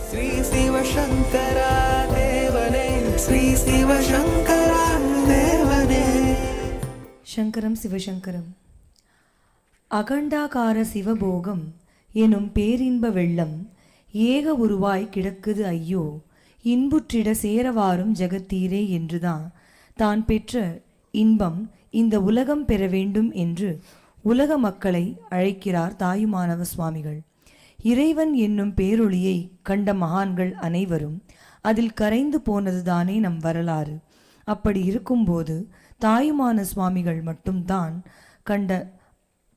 ஸ்ரீ சிவசங்கரா தேவனே, ஸ்ரீ சிவசங்கரா தேவனே. சங்கரம் சிவசங்கரம். அகண்டாகார சிவபோகம் எனும் பேரின்ப வெள்ளம் ஏக உருவாய் கிடக்குது ஐயோ, இன்புற்றிட சேரவாரும் ஜெகத்தீரே என்றுதான் தான் பெற்ற இன்பம் இந்த உலகம் பெற வேண்டும் என்று உலக மக்களை அழைக்கிறார் தாயுமானவ சுவாமிகள். இறைவன் என்னும் பேரொளியை கண்ட மகான்கள் அனைவரும் அதில் கரைந்து போனதுதானே நம் வரலாறு. அப்படி இருக்கும்போது தாயுமான சுவாமிகள் மட்டும்தான்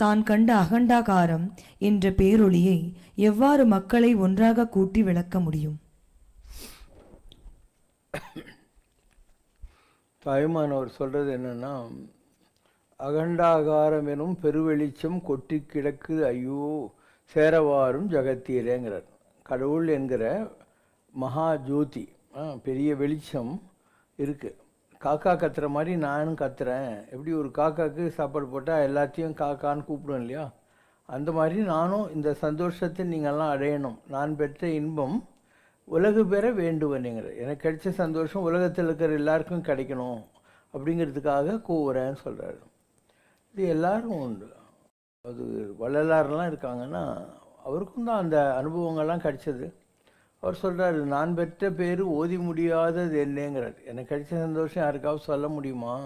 தான் கண்ட அகண்டாகாரம் என்ற பேரொளியை எவ்வாறு மக்களை ஒன்றாக கூட்டி விளக்க முடியும்? தாயுமானவர் சொல்றது என்னன்னா, அகண்டாகாரம் எனும் பெருவெளிச்சம் கொட்டி கிடக்குது ஐயோ சேரவாரும் ஜகத்தீரேங்கிறார். கடவுள் என்கிற மகா ஜோதி, பெரிய வெளிச்சம் இருக்குது. காக்கா கத்துற மாதிரி நானும் கத்துறேன். எப்படி ஒரு காக்காவுக்கு சாப்பாடு போட்டால் எல்லாத்தையும் காக்கான்னு கூப்பிடுவேன் இல்லையா, அந்த மாதிரி நானும் இந்த சந்தோஷத்தை நீங்கள்லாம் அடையணும், நான் பெற்ற இன்பம் உலகு பெற வேண்டுவனுங்கிற, எனக்கு கிடைச்ச சந்தோஷம் உலகத்தில் இருக்கிற எல்லாருக்கும் கிடைக்கணும் அப்படிங்கிறதுக்காக கூவுறேன்னு சொல்கிறாரு. இது எல்லாரும் உண்டு. அது வள்ளலாரெலாம் இருக்காங்கன்னா அவருக்கும் தான் அந்த அனுபவங்கள்லாம் கிடைச்சது. அவர் சொல்கிறார், நான் பெற்ற பேர் ஓதி முடியாதது என்னங்கிறார். எனக்கு கிடைச்ச சந்தோஷம் யாருக்காவது சொல்ல முடியுமா?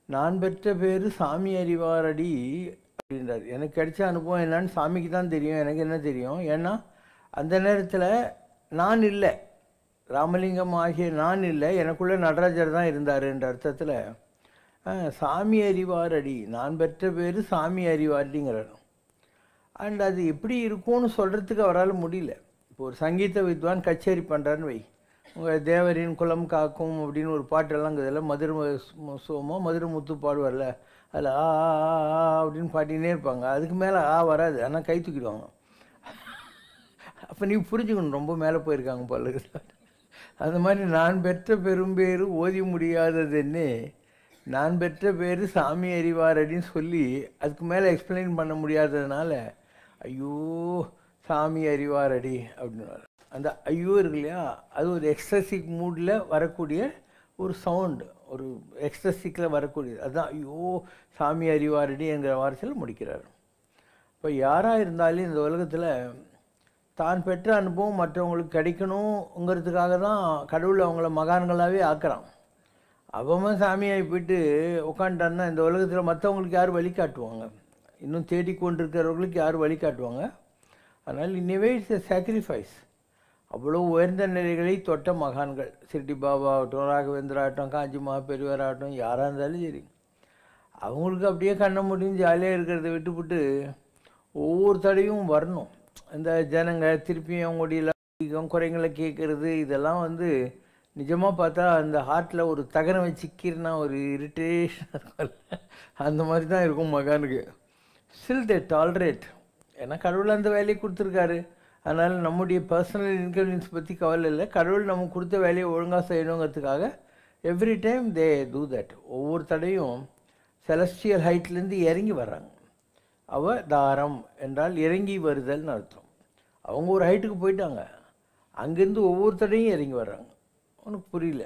நான் பெற்ற பேர் சாமி அறிவாரடி அப்படின்றார். எனக்கு கிடைச்ச அனுபவம் என்னன்னு சாமிக்கு தான் தெரியும், எனக்கு என்ன தெரியும்? ஏன்னா அந்த நேரத்தில் நான் இல்லை, ராமலிங்கம் ஆகிய நான் இல்லை, எனக்குள்ளே நடராஜர் தான் இருந்தாருன்ற அர்த்தத்தில் சாமி அறிவாரடி, நான் பெற்ற பேர் சாமி அறிவாரடிங்கிறார். அண்ட் அது எப்படி இருக்கும்னு சொல்கிறதுக்கு அவரால் முடியல. இப்போ ஒரு சங்கீத வித்வான் கச்சேரி பண்ணுறான்னு வை, உங்கள் தேவரின் குலம் காக்கும் அப்படின்னு ஒரு பாட்டெல்லாம் இருக்குதுல்ல, மதுரை முத்து பாடுவார்ல, அதில் ஆ அப்படின்னு பாடினே இருப்பாங்க. அதுக்கு மேலே வராது, ஆனால் கை தூக்கிடுவாங்க. அப்போ நீ புரிஞ்சுக்கணும் ரொம்ப மேலே போயிருக்காங்க போல. அந்த மாதிரி நான் பெற்ற பெரும்பேறு ஓதி முடியாததுன்னு, நான் பெற்ற பேர் சாமி அறிவாரடின்னு சொல்லி அதுக்கு மேலே எக்ஸ்பிளைன் பண்ண முடியாததுனால ஐயோ சாமி அறிவாரடி அப்படின்னு. அந்த ஐயோ இருக்கு இல்லையா, அது ஒரு எக்ஸ்ட்ரசிக் மூடில் வரக்கூடிய ஒரு சவுண்டு, ஒரு எக்ஸ்ட்ரசிக்கில் வரக்கூடியது. அதுதான் ஐயோ சாமி அறிவாரடி என்கிற வார்த்தையில் முடிக்கிறார். இப்போ யாராக இருந்தாலும் இந்த உலகத்தில் தான் பெற்ற அனுபவம் மற்றவங்களுக்கு கிடைக்கணுங்கிறதுக்காக தான் கடவுள் அவங்கள மகான்களாகவே ஆக்குறான். அவன் சாமியாகி போயிட்டு உட்காந்துட்டான்னா இந்த உலகத்தில் மற்றவங்களுக்கு யார் வழிகாட்டுவாங்க? இன்னும் தேடிக்கொண்டிருக்கிறவர்களுக்கு யார் வழிகாட்டுவாங்க? அதனால் இன்னவே இட்ஸ் எ சாக்ரிஃபைஸ். அவ்வளோ உயர்ந்த நிலைகளை தொட்ட மகான்கள், சிட்டி பாபா ஆகட்டும், ராகவேந்திரா ஆகட்டும், காஞ்சி மகாபெரிவர் ஆகட்டும், யாராக இருந்தாலும் சரி, அவங்களுக்கு அப்படியே கண்ண முடியும் ஜாலியாக இருக்கிறத விட்டுவிட்டு ஒவ்வொரு தடையும் வரணும். இந்த ஜனங்க திருப்பியும் அவங்களுடைய குறைங்களை கேட்குறது, இதெல்லாம் நிஜமாக பார்த்தா அந்த ஹார்ட்டில் ஒரு தகரம் வச்சு கீர்னா ஒரு இரிட்டேஷன் இருக்கும்ல, அந்த மாதிரி தான் இருக்கும் மகானுக்கு. Still they tolerate. ஏன்னா கடவுள் அந்த வேலையை கொடுத்துருக்காரு. அதனால் நம்முடைய பர்சனல் இன்கன்வீனியன்ஸ் பற்றி கவலை இல்லை, கடவுள் நமக்கு கொடுத்த வேலையை ஒழுங்காக செய்யணுங்கிறதுக்காக every time they do that. ஒவ்வொரு தடையும் செலஸ்டியல் ஹைட்லேருந்து இறங்கி வர்றாங்க. அவதாரம் என்றால் இறங்கி வருதல்னு அர்த்தம். அவங்க ஒரு ஹைட்டுக்கு போயிட்டாங்க, அங்கேருந்து ஒவ்வொரு தடையும் இறங்கி வர்றாங்க. அவனுக்கு புரியல.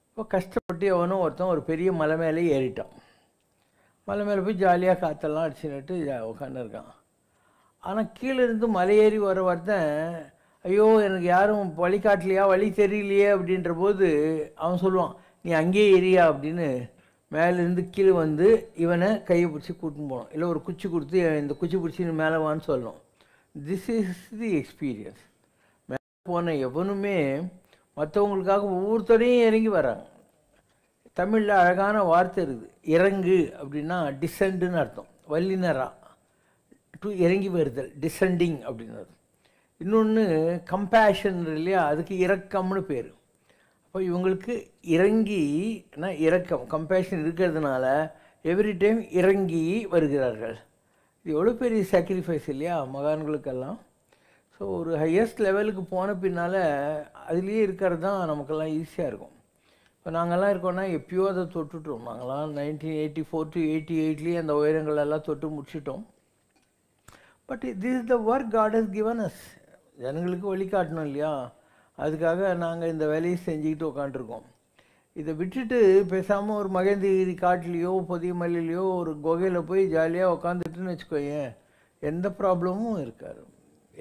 இப்போ கஷ்டப்பட்டு அவனும் ஒருத்தன் ஒரு பெரிய மலை மேலே ஏறிட்டான். மலை மேலே போய் ஜாலியாக காற்றெல்லாம் அடிச்சுன்னுட்டு உட்காந்துருக்கான். ஆனால் கீழே இருந்து மலை ஏறி வர ஒருத்தன் ஐயோ எனக்கு யாரும் வழிகாட்டலையா, வழி தெரியலையே அப்படின்ற போது அவன் சொல்லுவான், நீ அங்கேயே ஏறியா அப்படின்னு மேலேருந்து கீழே இவனை கையை பிடிச்சி கூட்டின்னு போகணும், இல்லை ஒரு குச்சி கொடுத்து இந்த குச்சி பிடிச்சி மேலே வான்னு சொல்லணும். This is the experience. மேலே போன எவனுமே மற்றவங்களுக்காக ஒவ்வொருத்தரையும் இறங்கி வராங்க. தமிழில் அழகான வார்த்தை இருக்குது, இறங்கு அப்படின்னா டிசெண்டுன்னு அர்த்தம், வல்லினரா டு இறங்கி வருதல், டிசெண்டிங் அப்படின்னு. இன்னொன்று கம்பேஷன் இல்லையா, அதுக்கு இரக்கம்னு பேர். அப்போ இவங்களுக்கு இறங்கினா இரக்கம், கம்பேஷன் இருக்கிறதுனால எவ்ரி டைம் இறங்கி வருகிறார்கள். இது எவ்வளோ பெரிய சாக்ரிஃபைஸ் இல்லையா மகான்களுக்கெல்லாம். ஸோ ஒரு ஹையஸ்ட் லெவலுக்கு போன பின்னால் அதுலேயே இருக்கிறது தான் நமக்கெல்லாம் ஈஸியாக இருக்கும். இப்போ நாங்கள்லாம் இருக்கோன்னா எப்பயோ அதை தொட்டுட்டோம். நாங்கள்லாம் 1984 to 88 அந்த உயரங்கள் எல்லாம் தொட்டு முடிச்சிட்டோம். But this is the work God has given us. ஜனங்களுக்கு வழிகாட்டணும் இல்லையா? அதுக்காக நாங்கள் இந்த வேலையை செஞ்சுக்கிட்டு உட்காந்துருக்கோம். இதை விட்டுட்டு பேசாமல் ஒரு மகேந்திரகிரி காட்டிலையோ பொதியமலையிலையோ ஒரு குகையில் போய் ஜாலியாக உட்காந்துட்டுன்னு வச்சுக்கோயேன், எந்த ப்ராப்ளமும் இருக்காது.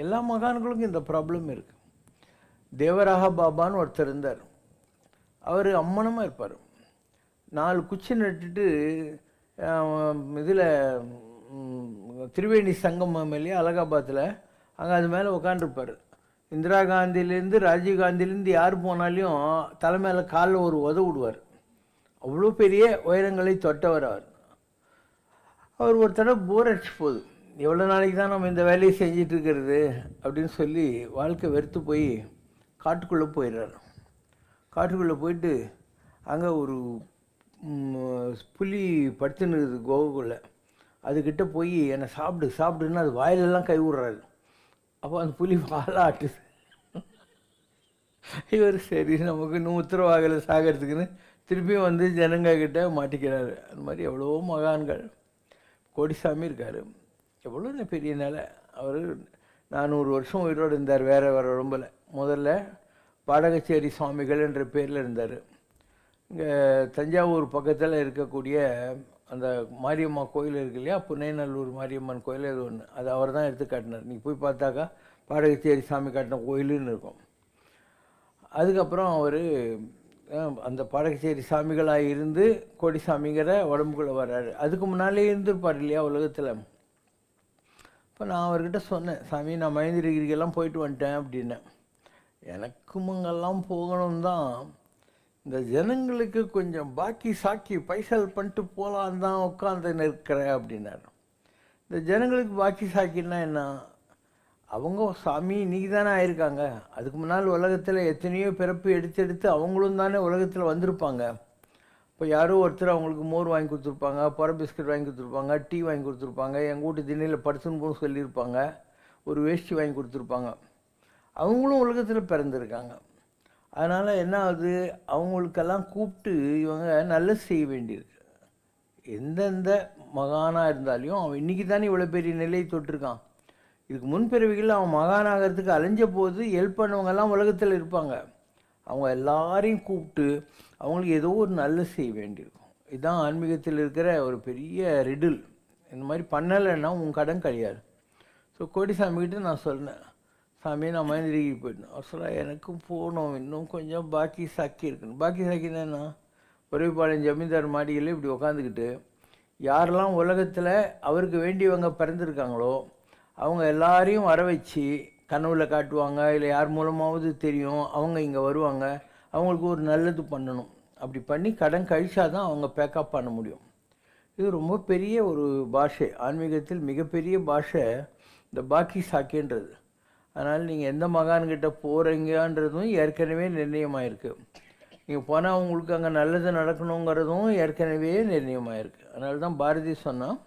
எல்லா மகான்களுக்கும் இந்த ப்ராப்ளம் இருக்குது. தேவராக பாபான்னு ஒருத்தர் இருந்தார். அவர் அம்மனமாக இருப்பார். 4 குச்சி நட்டுட்டு இதில் திரிவேணி சங்கமம் இல்லையா அலகாபாத்தில், அங்கே அது மேலே உட்காண்டிருப்பார். இந்திரா காந்திலேருந்து ராஜீவ் காந்திலேருந்து யார் போனாலையும் தலை மேலே காலில் ஒரு விடுவார். அவ்வளோ பெரிய உயரங்களை தொட்டவர் அவர். அவர் ஒரு தடவை போர் அடிச்சு போகுது, எவ்வளோ நாளைக்கு தான் நம்ம இந்த வேலையை செஞ்சிட்ருக்கிறது அப்படின்னு சொல்லி வாழ்க்கை வெறுத்து போய் காட்டுக்குள்ளே போயிடுறார். காட்டுக்குள்ளே போயிட்டு அங்கே ஒரு புலி படுத்துன்னு இருக்குது கோகுக்குள்ளே. அதுக்கிட்ட போய் என்னை சாப்பிடுன்னு அது வாயிலெல்லாம் கை விடுறாரு. அப்போ அந்த புலி வாழாட்டுது. இவர் சரி நமக்கு இன்னும் உத்தரவாகலை சாகிறதுக்குன்னு திருப்பியும் வந்து ஜனங்கக்கிட்ட மாட்டிக்கிறாரு. அந்த மாதிரி எவ்வளோ மகான்கள். கோடிசாமி இருக்கார், எவ்வளோ பெரிய நிலை. அவர் 400 வருஷம் உயிரோடு இருந்தார். வேறு உடம்பில் முதல்ல பாடகச்சேரி சுவாமிகள் என்ற பேரில் இருந்தார். இங்கே தஞ்சாவூர் பக்கத்தில் இருக்கக்கூடிய அந்த மாரியம்மா கோயில் இருக்கு இல்லையா, புன்னைநல்லூர் மாரியம்மன் கோயில், அது ஒன்று, அது அவர் தான் எடுத்து காட்டினார். நீங்கள் போய் பார்த்தாக்கா பாடகச்சேரி சாமி காட்டின கோயிலுன்னு இருக்கும். அதுக்கப்புறம் அவர் அந்த பாடகச்சேரி சாமிகளாக இருந்து கோடிசாமிங்கிற உடம்புக்குள்ளே வர்றாரு. அதுக்கு முன்னாலே இருந்திருப்பார் இல்லையா உலகத்தில். இப்போ நான் அவர்கிட்ட சொன்னேன், சாமி நான் மகேந்திரகிரிக்கெல்லாம் போயிட்டு வந்துட்டேன் அப்படின்னேன். எனக்கும் அங்கெல்லாம் போகணும் தான், இந்த ஜனங்களுக்கு கொஞ்சம் பாக்கி சாக்கி பைசல் பண்ணிட்டு போகலான்னு தான் உட்காந்து நிற்கிறேன் அப்படின்னாரு. இந்த ஜனங்களுக்கு பாக்கி சாக்கின்னா என்ன? அவங்க சாமி இன்றைக்கி தானே ஆயிருக்காங்க. அதுக்கு முன்னால் உலகத்தில் எத்தனையோ பிறப்பு எடுத்து அவங்களும் தானே உலகத்தில் வந்திருப்பாங்க. இப்போ யாரோ ஒருத்தர் அவங்களுக்கு மோர் வாங்கி கொடுத்துருப்பாங்க, புற பிஸ்கட் வாங்கி கொடுத்துருப்பாங்க, டீ வாங்கி கொடுத்துருப்பாங்க, எங்கள் வீட்டு திண்ணையில் படுத்துன்னு போக சொல்லியிருப்பாங்க, ஒரு வேஷ்டி வாங்கி கொடுத்துருப்பாங்க. அவங்களும் உலகத்தில் பிறந்திருக்காங்க. அதனால் என்ன ஆகுது, அவங்களுக்கெல்லாம் கூப்பிட்டு இவங்க நல்லது செய்ய வேண்டியிருக்கு. எந்தெந்த மகானாக இருந்தாலையும் அவன் இன்றைக்கி தானே இவ்வளோ பெரிய நிலையை தொட்டிருக்கான். இதுக்கு முன்பிறவிகளில் அவன் மகானாகிறதுக்கு அலைஞ்ச போது ஹெல்ப் பண்ணவங்கெல்லாம் உலகத்தில் இருப்பாங்க. அவங்க எல்லாரையும் கூப்பிட்டு அவங்களுக்கு ஏதோ ஒரு நல்லது செய்ய வேண்டியிருக்கும். இதுதான் ஆன்மீகத்தில் இருக்கிற ஒரு பெரிய ரிடில். இந்த மாதிரி பண்ணலைன்னா உன் கடன் கிடையாது. ஸோ கோடிசாமிக்கிட்ட நான் சொன்னேன், சாமி நான் மகேந்திரகிரி போயிட்டேன். அவர் சொல்ல எனக்கும் போகணும், இன்னும் கொஞ்சம் பாக்கி சாக்கி இருக்குன்னு. பாக்கி சாக்கினா ஒரேபாளையம் ஜமீன்தார் மாடியில் இப்படி உக்காந்துக்கிட்டு யாரெல்லாம் உலகத்தில் அவருக்கு வேண்டியவங்க பிறந்திருக்காங்களோ அவங்க எல்லாரையும் வர வச்சு கனவுல காட்டுவாங்க, இல்லை யார் மூலமாவது தெரியும், அவங்க இங்கே வருவாங்க, அவங்களுக்கு ஒரு நல்லது பண்ணணும். அப்படி பண்ணி கடன் கழிச்சாதான் அவங்க பேக்கப் பண்ண முடியும். இது ரொம்ப பெரிய ஒரு பாஷை, ஆன்மீகத்தில் மிகப்பெரிய பாஷை இந்த பாக்கி சாக்கின்றது. அதனால் நீங்கள் எந்த மகான்கிட்ட போகிறீங்கன்றதும் ஏற்கனவே நிர்ணயமாயிருக்கு. நீங்கள் போனால் உங்களுக்கு அங்கே நல்லது நடக்கணுங்கிறதும் ஏற்கனவே நிர்ணயமாயிருக்கு. அதனால தான் பாரதி சொன்னால்,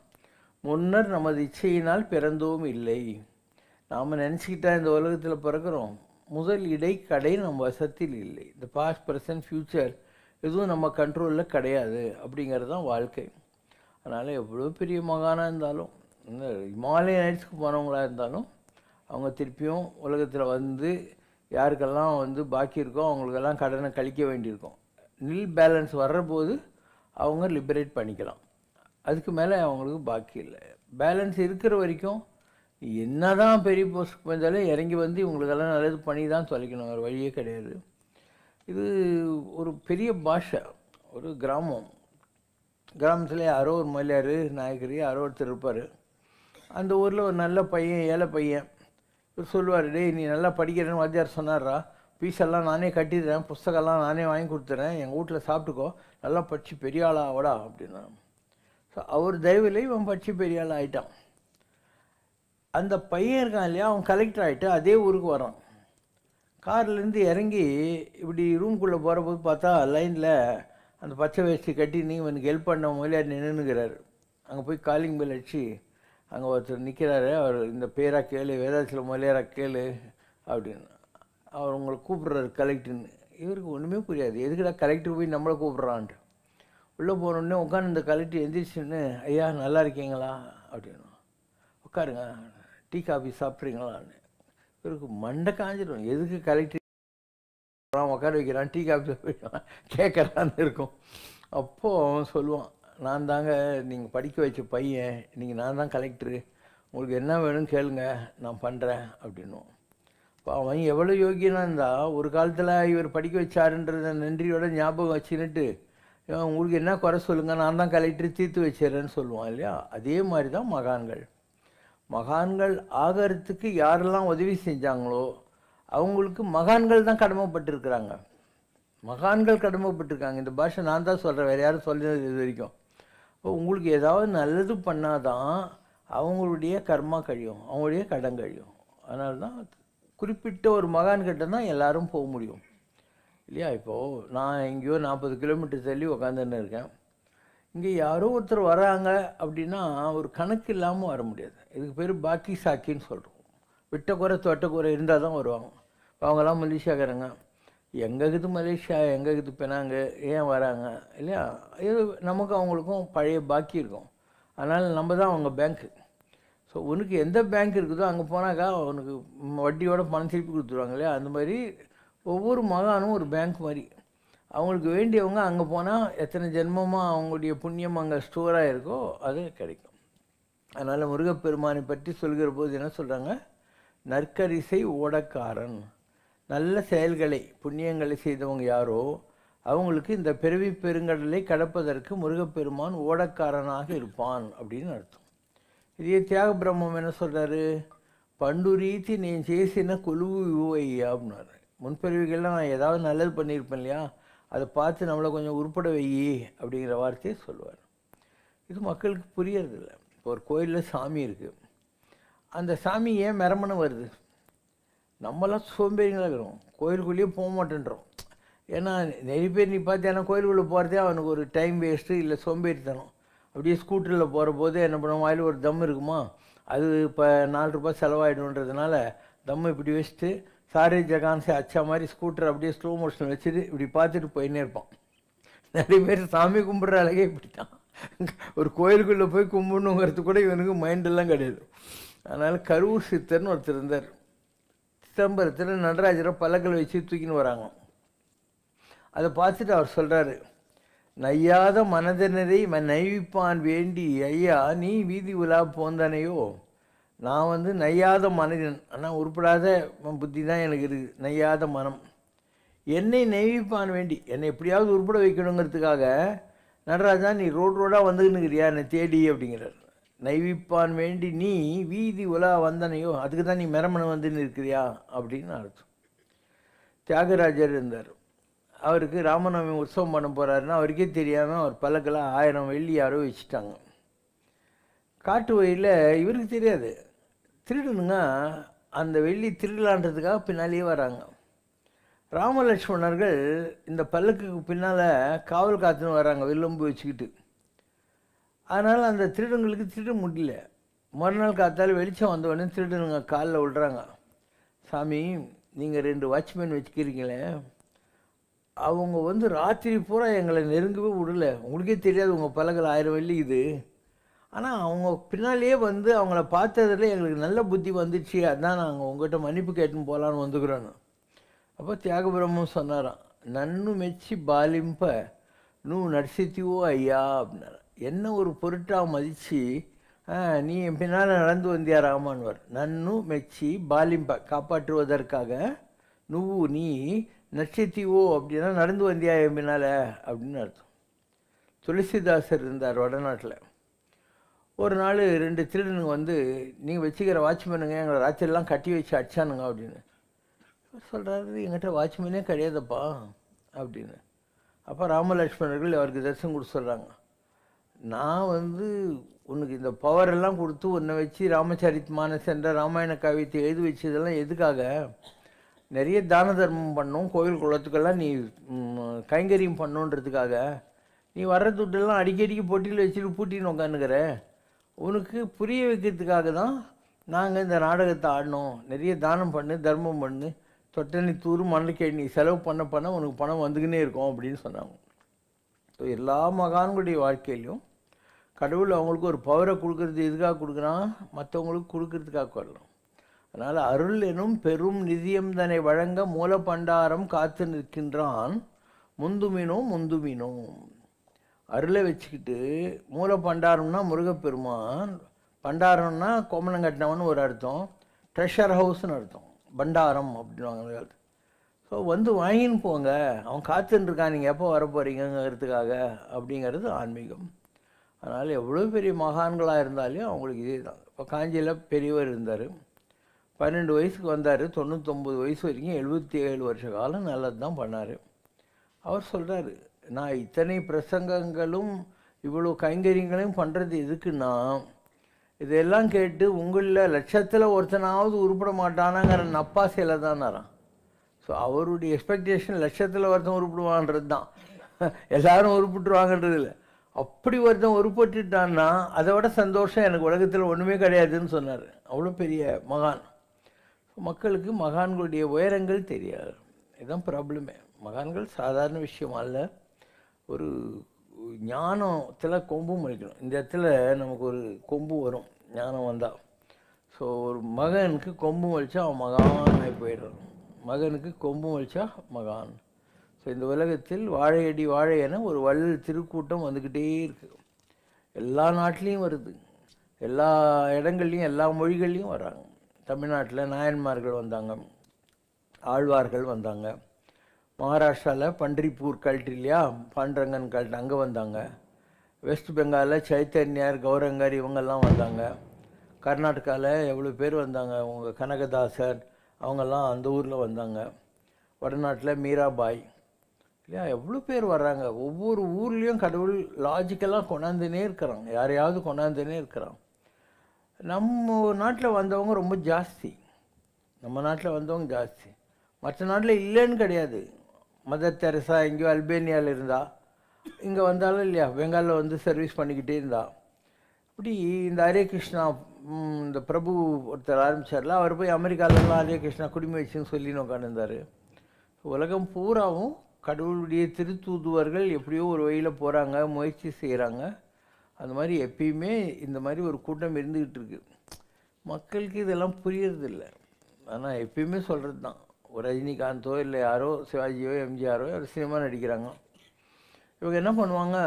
முன்னர் நமது இச்சையினால் பிறந்தோம் இல்லை. நாம் நினச்சிக்கிட்டா இந்த உலகத்தில் பிறக்கிறோம், முதல் இடை கடை நம்ம வசத்தில் இல்லை. இந்த பாஸ்ட் ப்ரெசன்ட் ஃப்யூச்சர் எதுவும் நம்ம கண்ட்ரோலில் கிடையாது. அப்படிங்கிறது தான் வாழ்க்கை. அதனால் எவ்வளோ பெரிய மகானாக இருந்தாலும், இந்த இமாலய நைட்ஸ்க்கு போனவங்களாக இருந்தாலும் அவங்க திருப்பியும் உலகத்தில் வந்து யாருக்கெல்லாம் வந்து பாக்கி இருக்கோ அவங்களுக்கெல்லாம் கடனை கழிக்க வேண்டியிருக்கும். நில் பேலன்ஸ் வர்றபோது அவங்க லிபரேட் பண்ணிக்கலாம். அதுக்கு மேலே அவங்களுக்கு பாக்கி இல்லை. பேலன்ஸ் இருக்கிற வரைக்கும் என்ன தான் பெரிய போஸ்ட்டுக்கு போயிருந்தாலும் இறங்கி வந்து இவங்களுக்கெல்லாம் நல்லது பண்ணி தான் தொலைக்கணும், வேறு வழியே கிடையாது. இது ஒரு பெரிய பாஷை. ஒரு கிராமத்தில் யாரோ ஒரு மலையார் நாயக்கர் யாரோ ஒருத்தர் இருப்பார். அந்த ஊரில் ஒரு நல்ல பையன், ஏழை பையன். இவர் சொல்லுவார், டேய் நீ நல்லா படிக்கிறேன்னு வாத்தியார் சொன்னார்ரா, ஃபீஸெல்லாம் நானே கட்டிடுறேன், புஸ்தகம்லாம் நானே வாங்கி கொடுத்துறேன், எங்கள் வீட்டில் சாப்பிட்டுக்கோ, நல்லா படித்து பெரிய ஆளாவடா அப்படின்னா. ஸோ அவர் தயவில் இவன் படித்து பெரிய ஆள் ஆகிட்டான். அந்த பையன் இருக்கான் இல்லையா, அவன் கலெக்டர் ஆகிட்டு அதே ஊருக்கு வரான். கார்லேருந்து இறங்கி இப்படி ரூம்குள்ளே போகிறபோது பார்த்தா லைனில் அந்த பச்சை வேஷ்டி கட்டி நீங்கள் இவனுக்கு ஹெல்ப் பண்ண மொழியார் நின்றுக்கிறாரு. அங்கே போய் காலிங் பெல் அடிச்சு அங்கே ஒருத்தர் நிற்கிறாரு. அவர் இந்த பேராக கேளு, வேதாச்சல மொழியாராக கேளு அப்படின்னு. அவர் உங்களை கூப்பிட்றாரு கலெக்டர்னு. இவருக்கு ஒன்றுமே புரியாது, எதுக்குடா கலெக்டர் போய் நம்மளை கூப்பிட்றான்ட்டு. உள்ளே போனோடனே உட்காந்து இந்த கலெக்டர் எந்திரிச்சுன்னு, ஐயா நல்லா இருக்கீங்களா அப்படின்னு, உட்காருங்க, டீ காஃபி சாப்பிட்றீங்களான்னு. இவருக்கு மண்டை காஞ்சிடும். எதுக்கு கலெக்டர் உட்கார வைக்கிறான், டீ காஃபி கேட்குறான்னு இருக்கும். அப்போது அவன் சொல்லுவான், நான் தாங்க நீங்கள் படிக்க வச்ச பையன், நீங்கள் நான் தான் கலெக்டரு, உங்களுக்கு என்ன வேணும்னு கேளுங்க, நான் பண்ணுறேன் அப்படின்னும். இப்போ அவன் எவ்வளோ யோகியனாக இருந்தால் ஒரு காலத்தில் இவர் படிக்க வச்சாருன்றத நன்றியோட ஞாபகம் வச்சுன்னுட்டு உங்களுக்கு என்ன குறை சொல்லுங்கள், நான் தான் கலெக்டர் தீர்த்து வச்சிடறேன்னு சொல்லுவான் இல்லையா? அதே மாதிரி தான் மகான்கள். மகான்கள் ஆகிறதுக்கு யாரெல்லாம் உதவி செஞ்சாங்களோ அவங்களுக்கு மகான்கள் தான் கடமைப்பட்டிருக்கிறாங்க. மகான்கள் கடமைப்பட்டிருக்காங்க. இந்த பாஷை நான் தான் சொல்கிறேன், வேறு யாரும் சொல்கிறது இது வரைக்கும். இப்போ உங்களுக்கு ஏதாவது நல்லது பண்ணாதான் அவங்களுடைய கர்மா கழியும், அவங்களுடைய கடன் கழியும். அதனால தான் குறிப்பிட்ட ஒரு மகான்கிட்ட தான் எல்லாரும் போக முடியும் இல்லையா? இப்போது நான் எங்கேயோ 40 கிலோமீட்டர் தள்ளி உக்காந்துன்னு இருக்கேன். இங்கே யாரோ ஒருத்தர் வராங்க அப்படின்னா ஒரு கணக்கு இல்லாமல் வர முடியாது. இதுக்கு பேர் பாக்கி சாக்கின்னு சொல்கிறோம். விட்டக்குறை தொட்டக்குறை இருந்தால் தான் வருவாங்க. இப்போ அவங்கெல்லாம் மலேசியாக்காரங்க, எங்கேக்குது மலேசியா, எங்கேக்குது பெனாங்க, ஏன் வராங்க இல்லையா? இது நமக்கு அவங்களுக்கும் பழைய பாக்கி இருக்கும். அதனால் நம்ம தான் அவங்க பேங்க்கு. ஸோ உனக்கு எந்த பேங்க் இருக்குதோ அங்கே போனாக்கா அவனுக்கு வட்டியோட பணம் திருப்பி கொடுத்துருவாங்க இல்லையா? அந்த மாதிரி ஒவ்வொரு மகானும் ஒரு பேங்க் மாதிரி. அவங்களுக்கு வேண்டியவங்க அங்கே போனால் எத்தனை ஜென்மமாக அவங்களுடைய புண்ணியம் அங்கே ஸ்டோராக இருக்கோ அது கிடைக்கும். அதனால் முருகப்பெருமானை பற்றி சொல்கிற போது என்ன சொல்கிறாங்க? நற்கரிசை ஓடக்காரன். நல்ல செயல்களை புண்ணியங்களை செய்தவங்க யாரோ அவங்களுக்கு இந்த பிறவி பெருங்கடலை கடப்பதற்கு முருகப்பெருமான் ஓடக்காரனாக இருப்பான் அப்படின்னு அர்த்தம். இதே தியாக பிரம்மம் என்ன சொல்கிறாரு? பண்டுரீத்தி நீ చేసిన கொலுவு ஐயா அப்படின்னாரு. முன்பிறவிகள்லாம் நான் ஏதாவது நல்லது பண்ணியிருப்பேன் இல்லையா, அதை பார்த்து நம்மளை கொஞ்சம் உருப்பட வையி அப்படிங்கிற வார்த்தையை சொல்லுவார். இது மக்களுக்கு புரியறதில்லை. இப்போ ஒரு கோயிலில் சாமி இருக்குது, அந்த சாமி ஏன் மெரமணம் வருது? நம்மளாம் சோம்பேறிங்களாக இருக்கிறோம், கோயிலுக்குள்ளேயே போக மாட்டேன்றோம். ஏன்னா நிறைய பேர் நீ பார்த்தேன்னா கோயிலுக்குள்ளே போகிறதே அவனுக்கு ஒரு டைம் வேஸ்ட்டு, இல்லை சோம்பேறித்தனம். அப்படியே ஸ்கூட்டரில் போகிற போது என்ன பண்ணுவோம், வாயில் ஒரு தம் இருக்குமா, அது இப்போ 4 ரூபாய் செலவாயிடுன்றதுனால தம்மை இப்படி வச்சுட்டு சாரே ஜகான் சே அச்சா மாதிரி ஸ்கூட்டர் அப்படியே ஸ்லோ மோஷன் வச்சுட்டு இப்படி பார்த்துட்டு போயின்னே இருப்பான். நிறைய பேர் சாமி கும்பிட்ற அழகே இப்படி தான். ஒரு கோயிலுக்குள்ளே போய் கும்பிடணுங்கிறது கூட இவனுக்கு மைண்டெல்லாம் கிடையாது. அதனால் கரூர் சித்தர்னு ஒருத்தர் இருந்தார். சிதம்பரத்தில் நடராஜரை பல்லக்கில் வச்சு தூக்கின்னு வராங்க. அதை பார்த்துட்டு அவர் சொல்கிறாரு, நையாத மனதினரை நைவிப்பான் வேண்டி ஐயா நீ வீதி உலா போந்தனையோ. நான் நையாத மனிதன், ஆனால் உருப்படாத புத்தி தான் எனக்கு இருக்குது, நையாத மனம். என்னை நைவிப்பான் வேண்டி, என்னை எப்படியாவது உருப்பட வைக்கணுங்கிறதுக்காக நடராஜா நீ ரோடாக வந்துக்கின்னுக்கிறியா என்னை தேடி அப்படிங்கிறார். நைவிப்பான் வேண்டி நீ வீதி உலா வந்தனையோ, அதுக்கு தான் நீ மெரமணம் வந்துன்னு இருக்கிறியா அப்படின்னு அர்த்தம். தியாகராஜர் இருந்தார். அவருக்கு ராமநவமி உற்சவம் பண்ண போகிறாருன்னா அவருக்கே தெரியாமல் அவர் பல்லக்கில் 1000 வெள்ளி யாரோ வச்சுட்டாங்க. காட்டு வழியில் இவருக்கு தெரியாது. திருடனுங்க அந்த வெள்ளி திருடலான்றதுக்காக பின்னாலேயே வராங்க. ராமலட்சுமணர்கள் இந்த பல்லக்குக்கு பின்னால் காவல் காத்துன்னு வராங்க வில்லம்பு வச்சுக்கிட்டு. அதனால் அந்த திருடங்களுக்கு திருட முடியல. மறுநாள் காத்தால் வெளிச்சம் வந்தவுடனே திருடனுங்க காலில் விழுறாங்க. சாமி நீங்கள் 2 வாட்ச்மேன் வச்சுக்கிறீங்களே, அவங்க ராத்திரி பூரா எங்களை நெருங்கவே விடல, உங்களுக்கே தெரியாது உங்கள் பல்லக்கில் 1000 வெள்ளி இது, ஆனால் அவங்க பின்னாலேயே அவங்கள பார்த்ததில் எங்களுக்கு நல்ல புத்தி வந்துச்சு, அதான் நாங்கள் உங்கள்கிட்ட மன்னிப்பு கேட்டுன்னு போகலான்னு வந்துக்கிறோன்னு. அப்போ தியாகபிரம்மம் சொன்னாராம், நன்னு மெச்சி பாலிம்ப நூ நடிசித்திவோ ஐயா அப்படின்னார். என்ன ஒரு பொருட்டாக மதித்து நீ என் பின்னால் நடந்து வந்தியா ராமான்வர். நன்னு மெச்சி பாலிம்ப காப்பாற்றுவதற்காக நுவு நீ நட்சத்திவோ அப்படின்னா நடந்து வந்தியா என் பின்னால் அப்படின்னு அர்த்தம். துளசிதாசர் இருந்தார் வடநாட்டில். ஒரு நாள் 2 திருடனுங்க நீங்கள் வச்சுக்கிற வாட்ச்மேனுங்க எங்களை ராத்திரிலாம் கட்டி வச்சு அடிச்சானுங்க அப்படின்னு சொல்கிறாரு. எங்கிட்ட வாட்ச்மேனே கிடையாதுப்பா அப்படின்னு. அப்போ ராமலட்சுமணர்கள் அவருக்கு தரிசனம் கொடுத்து சொல்கிறாங்க, நான் உனக்கு இந்த பவரெல்லாம் கொடுத்து உன்னை வச்சு ராமச்சரித் மானஸ் என்ற ராமாயண காவியத்தை எழுதி வச்சதெல்லாம் எதுக்காக? நிறைய தான தர்மம் பண்ணும், கோவில் குளத்துக்கெல்லாம் நீ கைங்கரியம் பண்ணுன்றதுக்காக. நீ வர்ற துட்டெல்லாம் அடிக்கடிக்கு பொட்டியில் வச்சுட்டு பூட்டின்னு உட்காந்துக்கிற. உனக்கு புரிய வைக்கிறதுக்காக தான் நாங்கள் இந்த நாடகத்தை ஆடினோம். நிறைய தானம் பண்ணு, தர்மம் பண்ணு, தொட்டணி தூரு மண்ணுக்கேடி நீ செலவு பண்ண உனக்கு பணம் வந்துக்கினே இருக்கும் அப்படின்னு சொன்னாங்க. ஸோ எல்லா மகான்களுடைய வாழ்க்கையிலையும் கடவுள் அவங்களுக்கு ஒரு பவரை கொடுக்கறது எதுக்காக கொடுக்குறான்? மற்றவங்களுக்கு கொடுக்கறதுக்காக வரலாம். அதனால் அருள் எனும் பெரும் நிதியம் தன்னை வழங்க மூல பண்டாரம் காத்து நிற்கின்றான் முந்துமினோ முந்துமினோ. அருளை வச்சுக்கிட்டு மூல பண்டாரம்னா முருகப்பெருமான், பண்டாரம்னா கோமணம் கட்டினவன் ஒரு அர்த்தம், ட்ரெஷர் ஹவுஸ்னு அர்த்தம், பண்டாரம் அப்படின்வாங்க. ஸோ வந்து வாங்கின்னு போங்க, அவன் காத்துருக்கான், நீங்கள் எப்போ வர போகிறீங்கிறதுக்காக அப்படிங்கிறது ஆன்மீகம். அதனால் எவ்வளோ பெரிய மகான்களாக இருந்தாலும் அவங்களுக்கு இதே தான். இப்போ காஞ்சியில் பெரியவர் இருந்தார், 12 வயசுக்கு வந்தார், 99 வயசு வரைக்கும் 77 வருஷ காலம் நல்லது தான் பண்ணார். அவர் சொல்கிறாரு, நான் இத்தனை பிரசங்கங்களும் இவ்வளோ கைங்கரியங்களையும் பண்ணுறது எதுக்குன்னா, இதெல்லாம் கேட்டு உங்களில் லட்சத்தில் ஒருத்தனாவது உருப்பட மாட்டானாங்கிற நப்பாசையில் தான் நறான். ஸோ அவருடைய எக்ஸ்பெக்டேஷன் லட்சத்தில் ஒருத்தன் உருப்பிடுவான்றது தான், எல்லாரும் உருப்பிட்டுருவாங்கன்றது இல்லை. அப்படி ஒருத்தன் உருப்பட்டுட்டான்னா அதை விட சந்தோஷம் எனக்கு உலகத்தில் ஒன்றுமே கிடையாதுன்னு சொன்னார். அவ்வளோ பெரிய மகான். மக்களுக்கு மகான்களுடைய உயரங்கள் தெரியாது, இதுதான் ப்ராப்ளமே. மகான்கள் சாதாரண விஷயம் அல்ல. ஒரு ஞானத்தில் கொம்பு முளைக்கணும். இந்த இடத்துல நமக்கு ஒரு கொம்பு வரும் ஞானம் வந்தால். ஸோ ஒரு மகனுக்கு கொம்பு முளைச்சா அவன் மகான் ஆகி போயிடுறான், மகனுக்கு கொம்பு முளைச்சா மகான். ஸோ இந்த உலகத்தில் வாழையடி வாழை என ஒரு வள்ளல் திருக்கூட்டம் வந்துக்கிட்டே இருக்குது. எல்லா நாட்டிலையும் வருது, எல்லா இடங்கள்லையும் எல்லா மொழிகள்லையும் வராங்க. தமிழ்நாட்டில் நாயன்மார்கள் வந்தாங்க, ஆழ்வார்கள் வந்தாங்க. மகாராஷ்டிராவில் பன்றிப்பூர் கல்ட்டு இல்லையா, பாண்டரங்கன் கல்ட்டு, அங்கே வந்தாங்க. வெஸ்ட் பெங்காலில் சைத்தன்யார், கௌரங்கர் இவங்கெல்லாம் வந்தாங்க. கர்நாடகாவில் எவ்வளோ பேர் வந்தாங்க, அவங்க கனகதாசர் அவங்கெல்லாம் அந்த ஊரில் வந்தாங்க. வடநாட்டில் மீராபாய் இல்லையா, எவ்வளோ பேர் வர்றாங்க. ஒவ்வொரு ஊர்லேயும் கடவுள் லாஜிக்கலாக கொண்டாந்துனே இருக்கிறாங்க, யாரையாவது கொண்டாந்துனே இருக்கிறான். நம்ம நாட்டில் வந்தவங்க ரொம்ப ஜாஸ்தி, நம்ம நாட்டில் வந்தவங்க ஜாஸ்தி. மற்ற நாட்டில் இல்லைன்னு கிடையாது. மதர் தெரசா எங்கேயோ அல்பேனியாவில் இருந்தா, இங்கே வந்தாலும் இல்லையா, பெங்காலில் வந்து சர்வீஸ் பண்ணிக்கிட்டே இருந்தா. இப்படி இந்த ஹரே கிருஷ்ணா இந்த பிரபு ஒருத்தர் ஆரம்பித்தார்ல, அவர் போய் அமெரிக்காவிலலாம் ஹரே கிருஷ்ணா குடிமை வச்சுன்னு சொல்லின்னு உட்காந்துருந்தார். உலகம் பூராவும் கடவுளுடைய திருத்தூதுவர்கள் எப்படியோ ஒரு வழியில் போகிறாங்க, முயற்சி செய்கிறாங்க. அந்த மாதிரி எப்பயுமே இந்த மாதிரி ஒரு கூட்டம் இருந்துக்கிட்டு இருக்கு. மக்களுக்கு இதெல்லாம் புரியறதில்லை. ஆனால் எப்பயுமே சொல்கிறது தான், ஒரு ரஜினிகாந்தோ இல்லை யாரோ சிவாஜியோ எம்ஜிஆரோ ஒரு சினிமா நடிக்கிறாங்க. இவங்க என்ன பண்ணுவாங்க,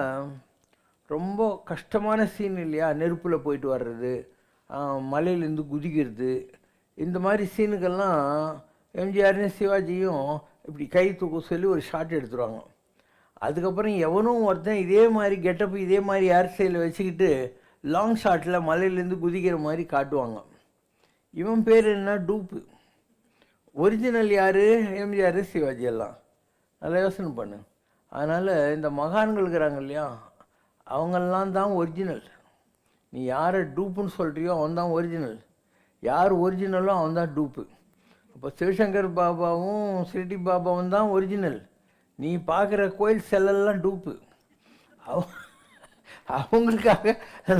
ரொம்ப கஷ்டமான சீன் இல்லையா, நெருப்பில் போயிட்டு வர்றது, மலையிலேருந்து குதிக்கிறது, இந்த மாதிரி சீனுக்கெல்லாம் எம்ஜிஆர்னு சிவாஜியும் இப்படி கை தூக்க சொல்லி ஒரு ஷாட் எடுத்துருவாங்க. அதுக்கப்புறம் எவனும் ஒருத்தன் இதே மாதிரி கெட்டப்பு இதே மாதிரி ஹேர் ஸ்டைலில் வச்சுக்கிட்டு லாங் ஷாட்டில் மலையிலேருந்து குதிக்கிற மாதிரி காட்டுவாங்க. இவன் பேர் என்ன, டூப்பு. ஒரிஜினல் யார், எம்ஜிஆர் சிவாஜி எல்லாம். நல்லா யோசனை பண்ணு. அதனால் இந்த மகான்கள் இருக்கிறாங்க இல்லையா, அவங்கெல்லாம் தான் ஒரிஜினல். நீ யாரை டூப்புன்னு சொல்கிறியோ அவன் தான் ஒரிஜினல், யார் ஒரிஜினலோ அவன் தான் டூப்பு. இப்போ சிவசங்கர் பாபாவும் சிரடி பாபாவும் தான் ஒரிஜினல், நீ பார்க்குற கோயில் செல்லெல்லாம் டூப்பு. அவங்களுக்காக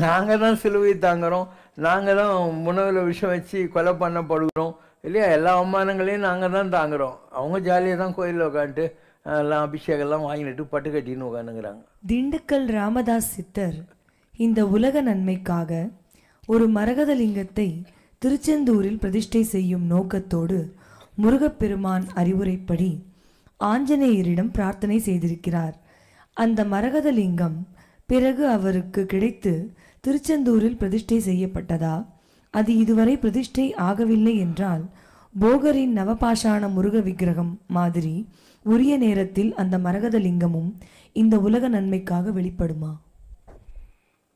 நாங்கள் தான் சிலுவை தாங்குகிறோம், நாங்கள் தான் உணவில் விஷம் வச்சு கொலை பண்ணப்படுகிறோம் இல்லையா, எல்லா அவமானங்களையும் நாங்கள் தான் தாங்குகிறோம். அவங்க ஜாலியாக தான் கோயிலில் உட்காந்துட்டு எல்லாம் அபிஷேகம்லாம் வாங்கிட்டு பட்டு கட்டின்னு உட்காந்துங்கிறாங்க. திண்டுக்கல் ராமதாஸ் சித்தர் இந்த உலக நன்மைக்காக ஒரு மரகதலிங்கத்தை திருச்செந்தூரில் பிரதிஷ்டை செய்யும் நோக்கத்தோடு முருகப்பெருமான் அறிவுரைப்படி ஆஞ்சநேயரிடம் பிரார்த்தனை செய்திருக்கிறார். அந்த மரகதலிங்கம் பிறகு அவருக்கு கிடைத்து திருச்செந்தூரில் பிரதிஷ்டை செய்யப்பட்டதா, அது இதுவரை பிரதிஷ்டை ஆகவில்லை என்றால் போகரின் நவபாஷாண முருக விக்கிரகம் மாதிரி உரிய நேரத்தில் அந்த மரகதலிங்கமும் இந்த உலக நன்மைக்காக வெளிப்படுமா?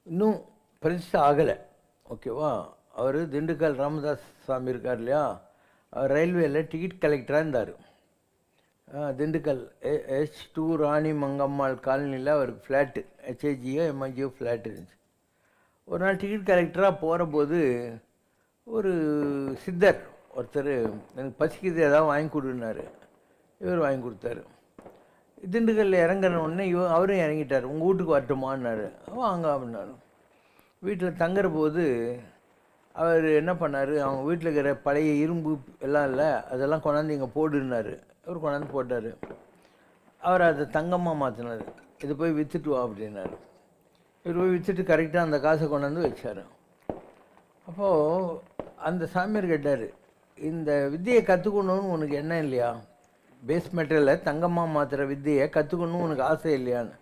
இன்னும் பிரதிஷ்டை ஆகலை, ஓகேவா. அவர் திண்டுக்கல் ராமதாஸ் சாமி இருக்கார் இல்லையா, அவர் ரயில்வேயில் டிக்கெட் கலெக்டராக இருந்தார். திண்டுக்கல் H2 ராணி மங்கம்மாள் காலனியில் அவருக்கு ஃப்ளாட்டு, HIGO MIGO ஃப்ளாட் இருந்துச்சு. ஒரு நாள் டிக்கெட் கலெக்டராக போகிற போது ஒரு சித்தர் ஒருத்தர், எனக்கு பசிக்குது ஏதாவது வாங்கி கொடுன்னாரு. இவர் வாங்கி கொடுத்தாரு. திண்டுக்கல்லில் இறங்கின உடனே அவரும் இறங்கிட்டார். உங்கள் வீட்டுக்கு வரட்டுமான்னாரு. வாங்க அப்படின்னாரு. வீட்டில் தங்குற போது அவர் என்ன பண்ணார், அவங்க வீட்டில் இருக்கிற பழைய இரும்பு எல்லாம் இல்லை, அதெல்லாம் கொண்டாந்து இங்கே போடுன்னாரு. அவர் கொண்டாந்து போட்டார். அவர் அதை தங்கமாக மாற்றினார். இது போய் விற்றுட்டு வா அப்படின்னாரு. இவர் போய் விற்றுட்டு கரெக்டாக அந்த காசை கொண்டாந்து வச்சார். அப்போது அந்த சாமியார் கேட்டார், இந்த வித்தியை கற்றுக்கணுன்னு உனக்கு என்ன இல்லையா? பேஸ் மெட்டீரியலில் தங்கமாக மாற்றுற வித்தியை கற்றுக்கணுன்னு உனக்கு ஆசை இல்லையான்னு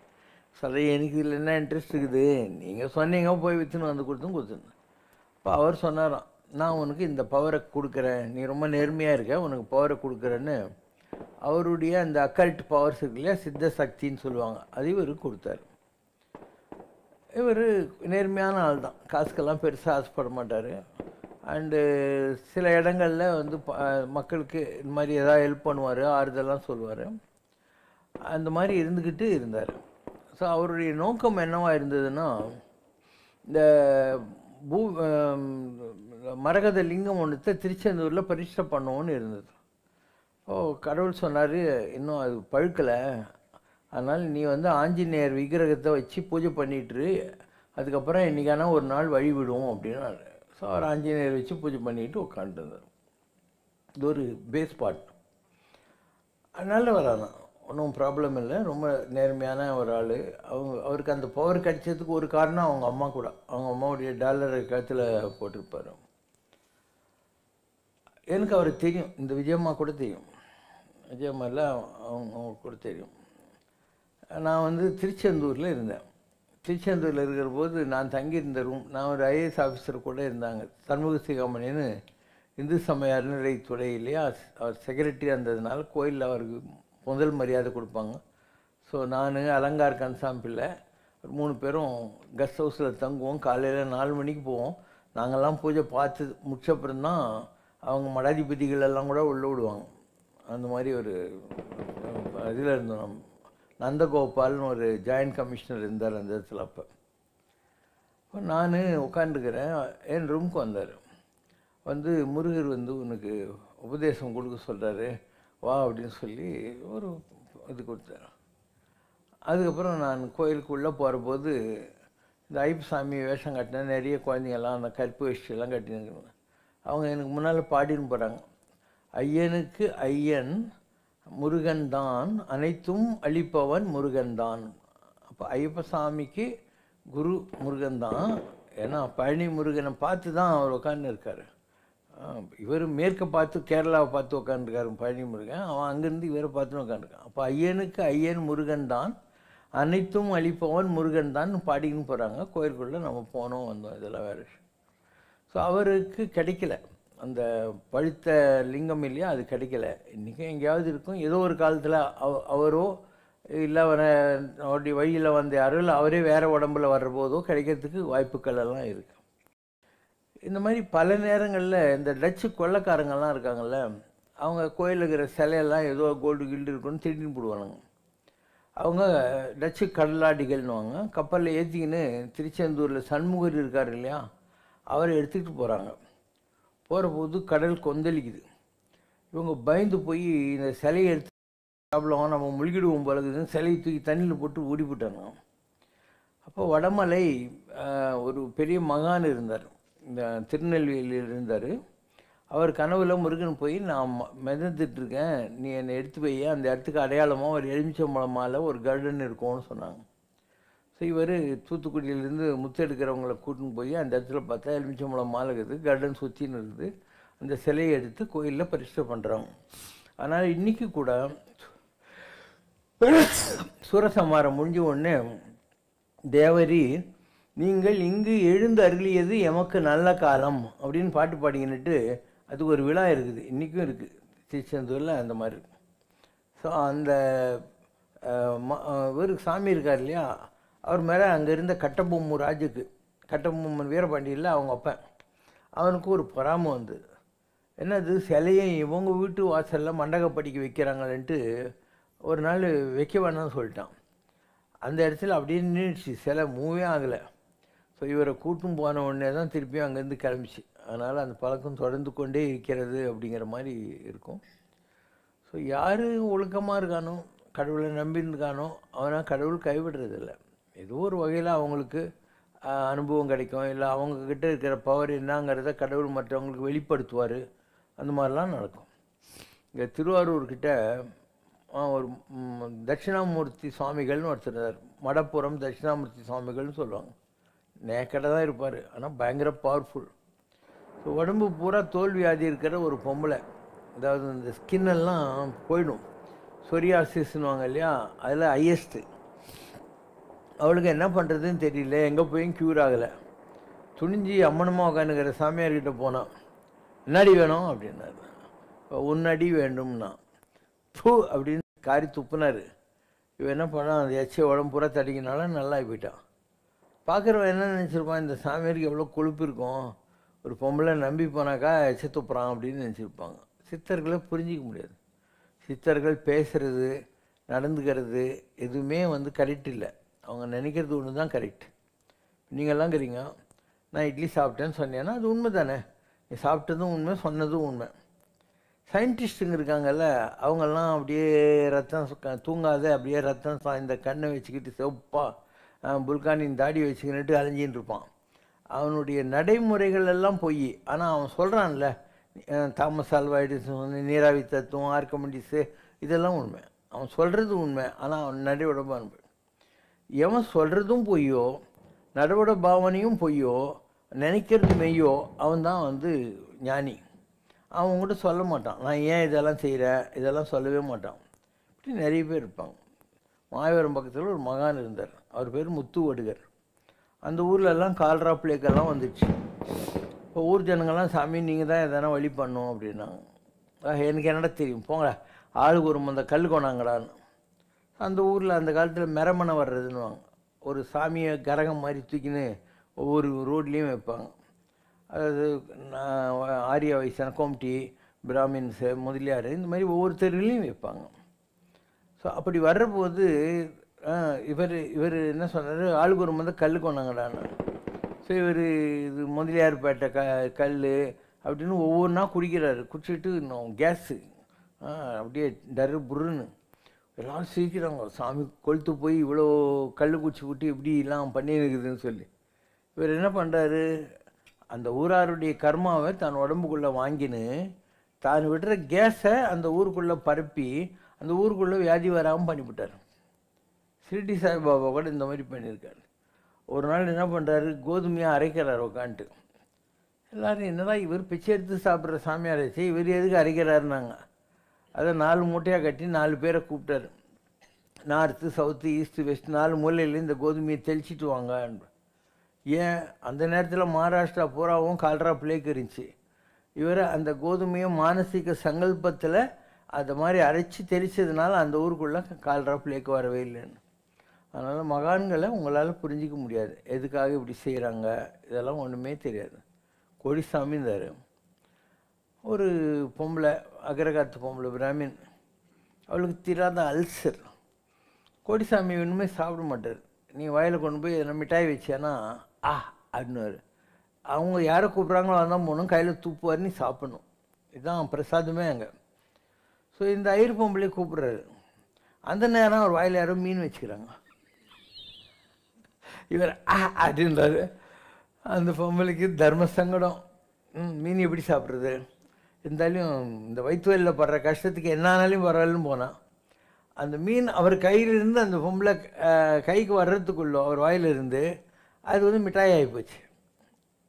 சொல்கிறேன். எனக்கு இதில் என்ன இன்ட்ரெஸ்ட் இருக்குது, நீங்கள் சொன்னீங்க போய் விற்றுன்னு வந்து கொடுத்துன்னு. இப்போ அவர் சொன்னாராம், நான் உனக்கு இந்த பவரை கொடுக்குறேன், நீ ரொம்ப நேர்மையாக இருக்க, உனக்கு பவரை கொடுக்குறேன்னு அவருடைய அந்த அக்கல்ட் பவர்ஸ் இருக்கு இல்லையா, சித்த சக்தின்னு சொல்லுவாங்க, அது இவருக்கு கொடுத்தாரு. இவர் நேர்மையான ஆள் தான், காசுக்கெல்லாம் பெருசாக ஆசைப்பட மாட்டார். அண்டு சில இடங்களில் வந்து மக்களுக்கு இந்த மாதிரி எதாவது ஹெல்ப் பண்ணுவார், ஆறுதெல்லாம் சொல்லுவார். அந்த மாதிரி இருந்துக்கிட்டு இருந்தார். ஸோ அவருடைய நோக்கம் என்னவாக இருந்ததுன்னா, இந்த மரகத லிங்கம் ஒன்றுத்தை திருச்செந்தூரில் பரிஷ்டை பண்ணோன்னு இருந்தது. கடவுள் சொன்னார், இன்னும் அது பழுக்கலை, அதனால் நீ வந்து ஆஞ்சநேயர் விக்கிரகத்தை வச்சு பூஜை பண்ணிட்டு அதுக்கப்புறம் என்றைக்கான ஒரு நாள் வழிவிடுவோம் அப்படின்னாரு. ஸோ அவர் ஆஞ்சநேயர் வச்சு பூஜை பண்ணிட்டு உட்காந்துருந்தார். இது ஒரு பேஸ் பார்ட். அதனால வராதான், ஒன்றும் ப்ராப்ளம் இல்லை, ரொம்ப நேர்மையான ஒரு ஆள். அவருக்கு அந்த பவர் கிடைச்சதுக்கு ஒரு காரணம் அவங்க அம்மா கூட, அவங்க அம்மாவுடைய டாலரை கழுத்தில் போட்டிருப்பார். எனக்கு அவருக்கு தெரியும், இந்த விஜயம்மா கூட தெரியும், விஜயம்மாவில் அவங்க கூட தெரியும். நான் வந்து திருச்செந்தூரில் இருந்தேன். திருச்செந்தூரில் இருக்கிற போது நான் தங்கியிருந்த ரூம், நான் ஒரு ஐஏஎஸ் ஆஃபீஸர் கூட இருந்தாங்க, சண்முக சிகாமணின்னு இந்து சமய அறநிலைத்துறை இல்லையா, அவர் செக்ரட்டரி இருந்ததுனால கோயிலில் அவருக்கு முதல் மரியாதை கொடுப்பாங்க. ஸோ நான் அலங்கார் கன்சாம் பிள்ளை ஒரு 3 பேரும் கெஸ்ட் ஹவுஸில் தங்குவோம். காலையில் 4 மணிக்கு போவோம். நாங்கள்லாம் பூஜை பார்த்து முடிச்சப்புறம்தான் அவங்க மடாதிபதிகள் எல்லாம் கூட உள்ளே விடுவாங்க. அந்த மாதிரி ஒரு இதில் இருந்தோம். நம்ம நந்தகோபால்னு ஒரு ஜாயின்ட் கமிஷனர் இருந்தார் அந்த இடத்துல. அப்போ நான் உட்காந்துருக்கிறேன், என் ரூமுக்கு வந்தார். வந்து முருகர் வந்து உனக்கு உபதேசம் கொடுக்க சொல்கிறாரு வா அப்படின்னு சொல்லி ஒரு இது கொடுத்தார். அதுக்கப்புறம் நான் கோயிலுக்குள்ளே போகிறபோது இந்த ஐயப்பசாமி வேஷம் கட்டின நிறைய குழந்தைங்கள்லாம் அந்த கருப்பு வேஷ்டியெல்லாம் கட்டினுங்க. அவங்க எனக்கு முன்னால் பாடின்னு போகிறாங்க, ஐயனுக்கு ஐயன் முருகன் தான், அனைத்தும் அளிப்பவன் முருகன் தான். அப்போ ஐயப்பசாமிக்கு குரு முருகன் தான். ஏன்னா பழனி முருகனை பார்த்து தான் அவர் உட்காந்து இருக்கார். இவர் மேற்க பார்த்து கேரளாவை பார்த்து உட்காந்துருக்காரு பழனி முருகன், அவன் அங்கேருந்து இவரை பார்த்துன்னு உட்காந்துருக்கான். அப்போ ஐயனுக்கு ஐயன் முருகன் தான், அனைத்தும் அளிப்பவன் முருகன் தான் பாடிக்கின்னு போகிறாங்க. கோயிலுக்குள்ளே நம்ம போனோம் வந்தோம், இதெல்லாம் வேறு விஷயம். ஸோ அவருக்கு கிடைக்கல அந்த பழுத்த லிங்கம் இல்லையா, அது கிடைக்கல. இன்றைக்கும் எங்கேயாவது இருக்கும், ஏதோ ஒரு காலத்தில் அவரோ இல்லை அவருடைய வழியில் வந்த யாரோ இல்லை அவரே வேறு உடம்புல வர்ற போதோ கிடைக்கிறதுக்கு வாய்ப்புகள் எல்லாம் இருக்குது. இந்த மாதிரி பல நேரங்களில் இந்த டச்சு கொள்ளைக்காரங்கள்லாம் இருக்காங்கள்ல, அவங்க கோயிலில் இருக்கிற சிலையெல்லாம் ஏதோ கோல்டு கில்டு இருக்குன்னு திருடின்னு போடுவானுங்க. அவங்க டச்சு கடலாடிகள்னுவாங்க. கப்பலில் ஏற்றிக்கின்னு திருச்செந்தூரில் சண்முகர் இருக்கார் இல்லையா, அவரை எடுத்துக்கிட்டு போகிறாங்க. போகிற போது கடல் கொந்தளிக்குது. இவங்க பயந்து போய் இந்த சிலையை எடுத்து சாப்பிடுவாங்க, நம்ம முழுகிடுவோம் பழகுதுன்னு சிலையை தூக்கி தண்ணியில் போட்டு ஓடி போட்டாங்க. அப்போ வடமலை ஒரு பெரிய மகான் இருந்தார், இந்த திருநெல்வேலியில் இருந்தார். அவர் கனவுல முருகன் போய் நான் மிதந்துட்டுருக்கேன், நீ என்னை எடுத்து போய் அந்த இடத்துக்கு அடையாளமாக ஒரு எலுமிச்சம்பழம் மாலை ஒரு கார்டன் இருக்கும்னு சொன்னாங்க. ஸோ இவர் தூத்துக்குடியிலேருந்து முத்து எடுக்கிறவங்கள கூட்டின்னு போய் அந்த இடத்துல பார்த்தா எலுமிச்சம்பழம் மாலை இருக்குது, கார்டன் சுற்றின்னு இருக்குது. அந்த சிலையை எடுத்து கோயிலில் பரிஷ்டை பண்ணுறாங்க. அதனால் இன்றைக்கி கூட சூரசம்ஹாரம் முடிஞ்ச உடனே தேவரி நீங்கள் இங்கு எழுந்து அருளியது எமக்கு நல்ல காலம் அப்படின்னு பாட்டு பாடிக்கின்னுட்டு அதுக்கு ஒரு விழா இருக்குது, இன்றைக்கும் இருக்குது திருச்செந்தூரில் அந்த மாதிரி. ஸோ அந்த ஒரு சாமி இருக்கார் இல்லையா, அவர் மேலே அங்கே இருந்த கட்டபொம்மு ராஜுக்கு, கட்டபொம்மன் வீரபாண்டியில் அவங்க அப்பன், அவனுக்கு ஒரு பொறாமை வந்து என்னது சிலையை இவங்க வீட்டு வாசலில் மண்டகப்படிக்க வைக்கிறாங்களேன்ட்டு ஒரு நாள் வைக்க வேணாம்னு சொல்லிட்டான். அந்த இடத்துல அப்படியே நின்றுச்சு, சிலை மூவே ஆகலை. ஸோ இவரை கூட்டும் போன உடனே தான் திருப்பியும் அங்கேருந்து கிளம்பிச்சு. அதனால் அந்த பழக்கம் தொடர்ந்து கொண்டே இருக்கிறது அப்படிங்கிற மாதிரி இருக்கும். ஸோ யார் ஒழுக்கமாக இருக்கானோ, கடவுளை நம்பியிருக்கானோ, அவனால் கடவுள் கைவிடுறதில்லை. ஏதோ ஒரு வகையில் அவங்களுக்கு அனுபவம் கிடைக்கும், இல்லை அவங்கக்கிட்ட இருக்கிற பவர் என்னங்கிறத கடவுள் மற்றவங்களுக்கு வெளிப்படுத்துவார். அந்த மாதிரிலாம் நடக்கும். இங்கே திருவாரூர்கிட்ட ஒரு தட்சிணாமூர்த்தி சுவாமிகள்னு ஒருத்தர் இருந்தார், மடப்புறம் தட்சிணாமூர்த்தி சுவாமிகள்னு சொல்லுவாங்க. நேக்கடை தான் இருப்பார், ஆனால் பயங்கர பவர்ஃபுல். உடம்பு பூரா தோல் வியாதி இருக்கிற ஒரு பொம்பளை, அதாவது இந்த ஸ்கின்னெல்லாம் போயிடும், சொரியாசிஸ்னுவாங்க இல்லையா, அதில் ஹையஸ்ட்டு. அவளுக்கு என்ன பண்ணுறதுன்னு தெரியல, எங்கே போயும் க்யூர் ஆகலை. துணிஞ்சி அம்மனமாக உட்காந்துக்கிற சாமியார்கிட்ட போனான். என்னடி வேணும் அப்படின்னாரு. உன்னடி வேண்டும்னா. பூ அப்படின்னு காரி துப்புனார். இவன் என்ன பண்ணான், அந்த எச்சை உடம்பு பூரா தடிக்கினால நல்லா போயிட்டான். பார்க்குறவன் என்ன நினச்சிருப்பான், இந்த சாமியாருக்கு எவ்வளோ கொழுப்பு இருக்கும், ஒரு பொம்பளை நம்பி போனாக்கா எச்சை துப்புறான் அப்படின்னு நினச்சிருப்பாங்க. சித்தர்களை புரிஞ்சிக்க முடியாது. சித்தர்கள் பேசுகிறது, நடந்துக்கிறது எதுவுமே கரெக்ட் இல்லை. அவங்க நினைக்கிறது ஒன்று தான் கரெக்ட். நீங்கள்லாம் இருக்கிறீங்க, நான் இட்லி சாப்பிட்டேன்னு சொன்னேன்னா அது உண்மை தானே, நீ சாப்பிட்டதும் உண்மை, சொன்னதும் உண்மை. சயின்டிஸ்ட்டுங்க இருக்காங்கல்ல, அவங்கெல்லாம் அப்படியே ரத்தம் தூங்காத அப்படியே ரத்தம் இந்த கண்ணை வச்சுக்கிட்டு செவப்பா புல்கானின் தாடி வச்சுக்கிட்டு அலைஞ்சின்னு இருப்பான். அவனுடைய நடைமுறைகள் எல்லாம் பொய். ஆனால் அவன் சொல்கிறான்ல, தாமஸ் ஆல்வா எடிசன், நீராவி தத்துவம், ஆர்கமிடிஸு, இதெல்லாம் உண்மை. அவன் சொல்கிறது உண்மை, ஆனால் அவன் நடைமுறை அனுப்பு. எவன் சொல்கிறதும் பொய்யோ, நடைமுறை பாவனையும் பொய்யோ, நினைக்கிறது மெய்யோ, அவன் தான் ஞானி. அவன் கூட சொல்ல மாட்டான், நான் ஏன் இதெல்லாம் செய்கிறேன், இதெல்லாம் சொல்லவே மாட்டான். இப்படி நிறைய பேர் இருப்பாங்க. மாயவரம் பக்கத்தில் ஒரு மகான் இருந்தார், அவர் பேர் முத்து வடுகர். அந்த ஊர்லெல்லாம் கால்ரா பிளேக்கெல்லாம் வந்துடுச்சு. இப்போ ஊர் ஜனங்கள்லாம், சாமி நீங்கள் தான் எதனா வழி பண்ணணும் அப்படின்னாங்க. எனக்கு என்னடா தெரியும், போங்க ஆளுக்கு ஒரு அந்த கல் கொண்டாங்கடான்னு. அந்த ஊரில் அந்த காலத்தில் மெரமனை வர்றதுன்னுவாங்க. ஒரு சாமியை கரகம் மாதிரி தூக்கின்னு ஒவ்வொரு ரோட்லேயும் வைப்பாங்க. அதாவது ஆரிய வயசான கோம்டி, பிராமின்ஸு, முதலியார், இந்த மாதிரி ஒவ்வொரு தெருவிலையும் வைப்பாங்க. ஸோ அப்படி வர்றபோது இவர் என்ன சொன்னார், ஆளுக்கு ஒரு கல் கொண்டாங்கடான்னு. ஸோ இவர் இது முதலியார்பேட்டை கல் அப்படின்னு ஒவ்வொன்றா குடிக்கிறாரு. குடிச்சிட்டு இன்னும் கேஸு அப்படியே டரு புருன்னு எல்லோரும் சிரிக்கிறாங்க. சாமி கொளுத்து போய் இவ்வளோ கல் குச்சி விட்டு இப்படிலாம் பண்ணியிருக்குதுன்னு சொல்லி. இவர் என்ன பண்ணுறாரு, அந்த ஊராருடைய கர்மாவை தன் உடம்புக்குள்ளே வாங்கின்னு தான் விடுற கேஸை அந்த ஊருக்குள்ளே பரப்பி அந்த ஊருக்குள்ளே வியாதி வராமல் பண்ணிவிட்டார். ஷிரடி சாய்பாபா கூட இந்த மாதிரி பண்ணியிருக்காரு. ஒரு நாள் என்ன பண்ணுறாரு, கோதுமையாக அரைக்கிறார் உட்காந்துட்டு. எல்லோரும் என்னடா இவர் பிச்சை எடுத்து சாப்பிட்ற சாமியார் ஆச்சு, இவர் எதுக்கு அரைக்கிறாருனாங்க. அதை 4 மூட்டையாக கட்டி 4 பேரை கூப்பிட்டாரு. நார்த்து, சவுத்து, ஈஸ்ட்டு, வெஸ்ட் 4 மூலையில் இந்த கோதுமையை தெளிச்சிட்டு வாங்க. ஏன், அந்த நேரத்தில் மகாராஷ்டிரா பூராவும் கால்ரா பிளேக் இருந்துச்சு. இவர் அந்த கோதுமையை மானசீக சங்கல்பத்தில் அது மாதிரி அரைச்சி தெளித்ததுனால அந்த ஊருக்குள்ளே கால்ரா பிளேக் வரவே இல்லைன்னு. அதனால் மகான்களை உங்களால் புரிஞ்சிக்க முடியாது, எதுக்காக இப்படி செய்கிறாங்க, இதெல்லாம் ஒன்றுமே தெரியாது. கோடிசாமி இருந்தார், ஒரு பொம்பளை, அகரகாத்து பொம்பளை, பிராமின். அவளுக்கு தீராத அல்சர். கோடிசாமி ஒன்றுமே சாப்பிட மாட்டார். நீ வாயில் கொண்டு போய் எதனா மிட்டாய் வச்சேன்னா அப்படின்னுவார். அவங்க யாரை கூப்பிட்றாங்களோ அதான் போகணும், கையில் தூப்புவார், நீ சாப்பிடணும். இதுதான் பிரசாதமே அங்கே. ஸோ இந்த ஐயர் பொம்பளையை கூப்பிட்றாரு. அந்த நேரம் அவர் வாயில் யாரோ மீன் வச்சுக்கிறாங்க. இவர் அப்படின்றாரு. அந்த பொம்பளைக்கு தர்ம சங்கடம். மீன் எப்படி சாப்பிட்றது, இருந்தாலும் இந்த வயிற்று வலியில் படுற கஷ்டத்துக்கு என்னானாலையும் பரவாயில்லன்னு போனால் அந்த மீன் அவர் கையிலிருந்து அந்த பொம்பளை கைக்கு வர்றதுக்குள்ளோ அவர் வாயிலிருந்து அது மிட்டாய் ஆகிப்போச்சு.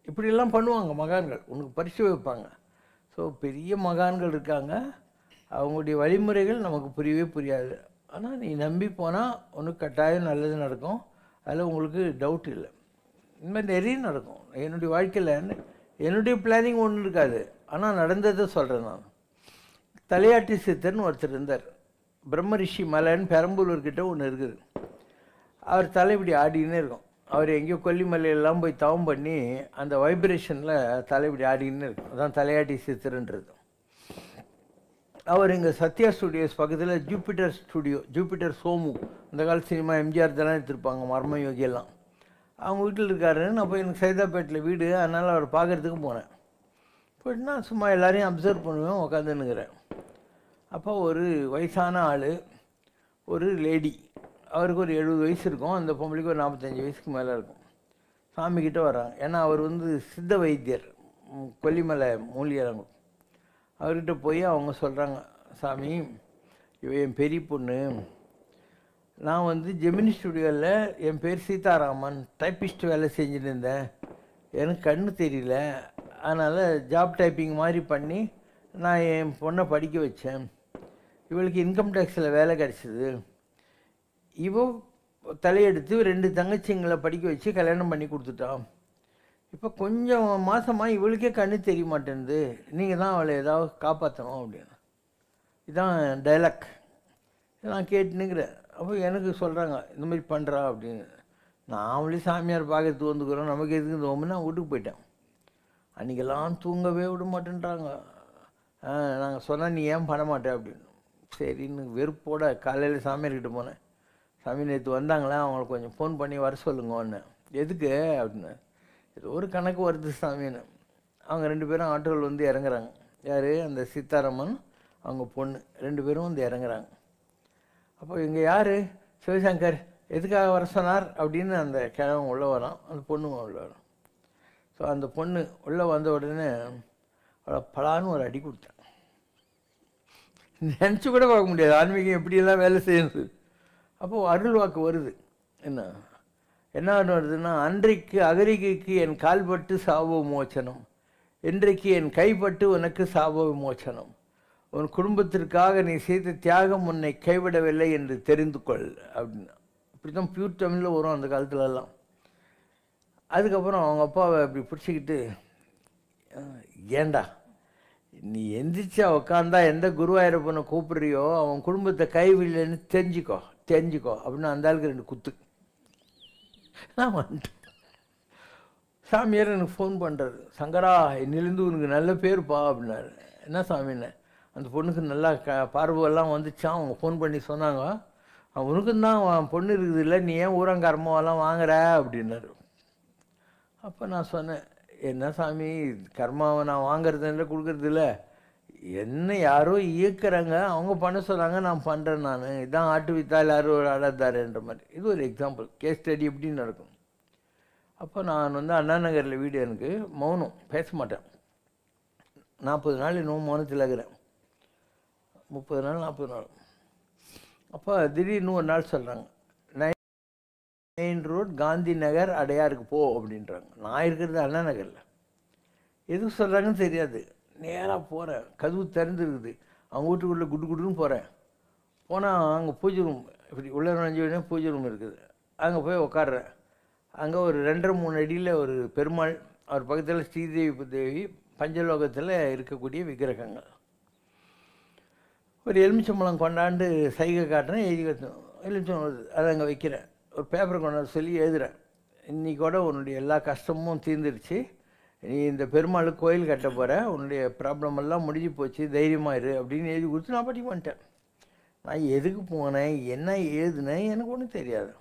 இப்படியெல்லாம் பண்ணுவாங்க மகான்கள், உனக்கு பரிசு வைப்பாங்க. ஸோ பெரிய மகான்கள் இருக்காங்க, அவங்களுடைய வழிமுறைகள் நமக்கு புரியவே புரியாது. ஆனால் நீ நம்பி போனால் உனக்கு கட்டாயம் நல்லது நடக்கும், அதில் உங்களுக்கு டவுட் இல்லை. இந்த மாதிரி நிறைய நடக்கும். என்னுடைய வாழ்க்கையில் என்னுடைய பிளானிங் ஒன்றும் இருக்காது, ஆனால் நடந்ததை சொல்கிறேன் நான். தலையாட்டி சித்தர்னு ஒருத்தர் இருந்தார். பிரம்மரிஷி மலைன்னு பெரம்பலூர்கிட்ட ஒன்று இருக்குது. அவர் தலை இப்படி ஆடினே இருக்கும். அவர் எங்கேயோ கொல்லிமலையெல்லாம் போய் தவம் பண்ணி அந்த வைப்ரேஷனில் தலை இப்படி ஆடினே இருக்கும். அதான் தலையாட்டி சித்தர்ன்றது. அவர் இங்கே சத்யா ஸ்டுடியோஸ் பக்கத்தில் ஜூபிட்டர் ஸ்டுடியோ, ஜூபிட்டர் சோமு, அந்த கால சினிமா எம்ஜிஆர் தான் எடுத்திருப்பாங்க, மர்ம யோகியெல்லாம். அவங்க வீட்டில் இருக்காருன்னு நான் போய் எனக்கு சைதாப்பேட்டில் வீடு, அதனால் அவர் பார்க்குறதுக்கு போனேன். போய்ட்டுனா சும்மா எல்லோரையும் அப்சர்வ் பண்ணுவேன், உட்காந்துன்னுக்கிறேன். அப்போ ஒரு வயசான ஆள், ஒரு லேடி, அவருக்கு ஒரு 70 வயசு இருக்கும், அந்த பொம்பளைக்கு ஒரு 45 வயசுக்கு மேலே இருக்கும். சாமிக்கிட்ட வர்றாங்க. ஏன்னா அவர் சித்த வைத்தியர், கொல்லிமலை மூலிகை. அவர்கிட்ட போய் அவங்க சொல்கிறாங்க, சாமி இவ என் பெரிய பொண்ணு, நான் ஜெமினி ஸ்டுடியோவில் என் பேர் சீதாராமன், டைப்பிஸ்ட் வேலை செஞ்சுட்டு இருந்தேன், எனக்கு கண்ணு தெரியல, அதனால் ஜாப் டைப்பிங் மாதிரி பண்ணி நான் என் பொண்ணை படிக்க வச்சேன். இவளுக்கு இன்கம் டேக்ஸில் வேலை கிடச்சிது. இவ தலையெடுத்து 2 தங்கச்சிங்களை படிக்க வச்சு கல்யாணம் பண்ணி கொடுத்துட்டான். இப்போ கொஞ்சம் மாதமாக இவளுக்கே கண்ணு தெரிய மாட்டேங்குது, நீங்கள் தான் அவளை ஏதாவது காப்பாற்றணும் அப்படின்னு. இதுதான் டைலாக். நான் கேட்டுனுங்கிறேன். அப்போ எனக்கு சொல்கிறாங்க இந்த மாதிரி பண்ணுறா அப்படின்னு. நான் அவளே சாமியார் பார்க்கறதுக்கு வந்துக்கிறோம், நமக்கு எதுக்கு தோமுன்னு நான் வீட்டுக்கு போயிட்டேன். அன்றைக்கெல்லாம் தூங்கவே விட மாட்டேன்றாங்க. நாங்கள் சொன்னால் நீ ஏன் பண்ண மாட்டேன் அப்படின்னு. சரின்னு வெறுப்போட காலையில் சாமியார்கிட்ட போனேன். சாமி நேற்று வந்தாங்களே, அவங்களுக்கு கொஞ்சம் ஃபோன் பண்ணி வர சொல்லுங்கன்னு. எதுக்கு அப்படின்னு. ஏதோ ஒரு கணக்கு வருது சாமின்னு. அவங்க 2 பேரும் ஆட்டோவில் வந்து இறங்குறாங்க. யார்? அந்த சீதாராமன் அவங்க பொண்ணு 2 பேரும் வந்து இறங்குறாங்க. அப்போ இங்கே யார்? சிவசங்கர் எதுக்காக வர சொன்னார் அப்படின்னு அந்த கிழவன் உள்ளே வரான், அந்த பொண்ணுங்க உள்ளே வரான். ஸோ அந்த பொண்ணு உள்ளே வந்த உடனே அவளை பலான்னு ஒரு அடி கொடுத்தேன். நினச்சி கூட பார்க்க முடியாது ஆன்மீகம் எப்படியெல்லாம் வேலை செய்யுது. அப்போது அருள் வாக்கு வருது. என்ன வருதுன்னா, அன்றைக்கு அகரிகைக்கு என் கால்பட்டு சாப விமோச்சனம், இன்றைக்கு என் கைப்பட்டு உனக்கு சாப விமோச்சனம், உன் குடும்பத்திற்காக நீ செய்த தியாகம் உன்னை கைவிடவில்லை என்று தெரிந்து கொள் அப்படின்னு. இப்படி தான் பியூர் தமிழில் வரும் அந்த காலத்துலலாம். அதுக்கப்புறம் அவங்க அப்பாவை அப்படி பிடிச்சிக்கிட்டு, ஏண்டா நீ எந்திரிச்சா உக்காந்தா எந்த குருவாயூரப்பனை கூப்பிட்றியோ அவன் குடும்பத்தை கைவிடலைன்னு தெரிஞ்சுக்கோ அப்படின்னு அந்த ஆளுக்கு 2 குத்து. நான் வந்துட்டேன். சாமியார் எனக்கு ஃபோன் பண்ணுறாரு, சங்கரா இன்னிலேருந்து உனக்கு நல்ல பேருப்பா அப்படின்னாரு. என்ன சாமின்னு. அந்த பொண்ணுக்கு நல்லா பார்வையெல்லாம் வந்துச்சான். அவங்க ஃபோன் பண்ணி சொன்னாங்க, உனக்கும் தான் பொண்ணு இருக்குது இல்லை, நீ ஏன் ஊரங்கர்மாவெல்லாம் வாங்குற அப்படின்னாரு. அப்போ நான் சொன்னேன், என்ன சாமி கர்மாவை நான் வாங்கிறதுல கொடுக்கறது இல்லை, என்ன யாரோ இயக்குறாங்க, அவங்க பண்ண சொல்கிறாங்க, நான் பண்ணுறேன். நான் இதான் ஆட்டு வித்தால் யாரும் ஒரு ஆடாதாருன்ற மாதிரி. இது ஒரு எக்ஸாம்பிள், கேஸ் ஸ்டடி எப்படி நடக்கும். அப்போ நான் வந்து அண்ணா நகரில் வீடு, எனக்கு மௌனம், பேச மாட்டேன். 40 நாள் இன்னும் மௌனத்தில் இருக்கிறேன். 30 நாள் 40 நாள். அப்போ திடீர்னு ஒரு நாள் சொல்கிறாங்க, மெயின் ரோட் காந்தி நகர் அடையாருக்கு போ அப்படின்றாங்க. நான் இருக்கிறது அண்ணா நகரில். எதுக்கு சொல்கிறாங்கன்னு தெரியாது. நேராக போகிறேன், கதவு திறந்துருக்குது. அவங்க வீட்டுக்குள்ளே குட்டு குட்டுன்னு போகிறேன். போனால் அங்கே பூஜை ரூம், இப்படி உள்ள நுழைஞ்ச பூஜை ரூம் இருக்குது. அங்கே போய் உக்காடுறேன். அங்கே ஒரு 2-3 அடியில் ஒரு பெருமாள், அவர் பக்கத்தில் ஸ்ரீதேவி தேவி, பஞ்சலோகத்தில் இருக்கக்கூடிய விக்கிரகங்கள். ஒரு எலுமிச்சம்பழம் கொண்டாண்டு சைகை காட்டுறேன், எழுதி கட்டணும். எலுமிச்சம்பழம் வருது, அதை அங்கே வைக்கிறேன். ஒரு பேப்பரை கொண்டாந்து சொல்லி எழுதுகிறேன், இன்றைக்கூட உன்னுடைய எல்லா கஷ்டமும் தீர்ந்துருச்சு, நீ இந்த பெருமாள் கோயில் கட்ட போகிற, உன்னுடைய ப்ராப்ளம் எல்லாம் முடிஞ்சு போச்சு, தைரியமாக இரு அப்படின்னு எழுதி கொடுத்து நான் படிக்க மாட்டேன். நான் எதுக்கு போனேன், என்ன எழுதுனேன் எனக்கு ஒன்றும் தெரியாது.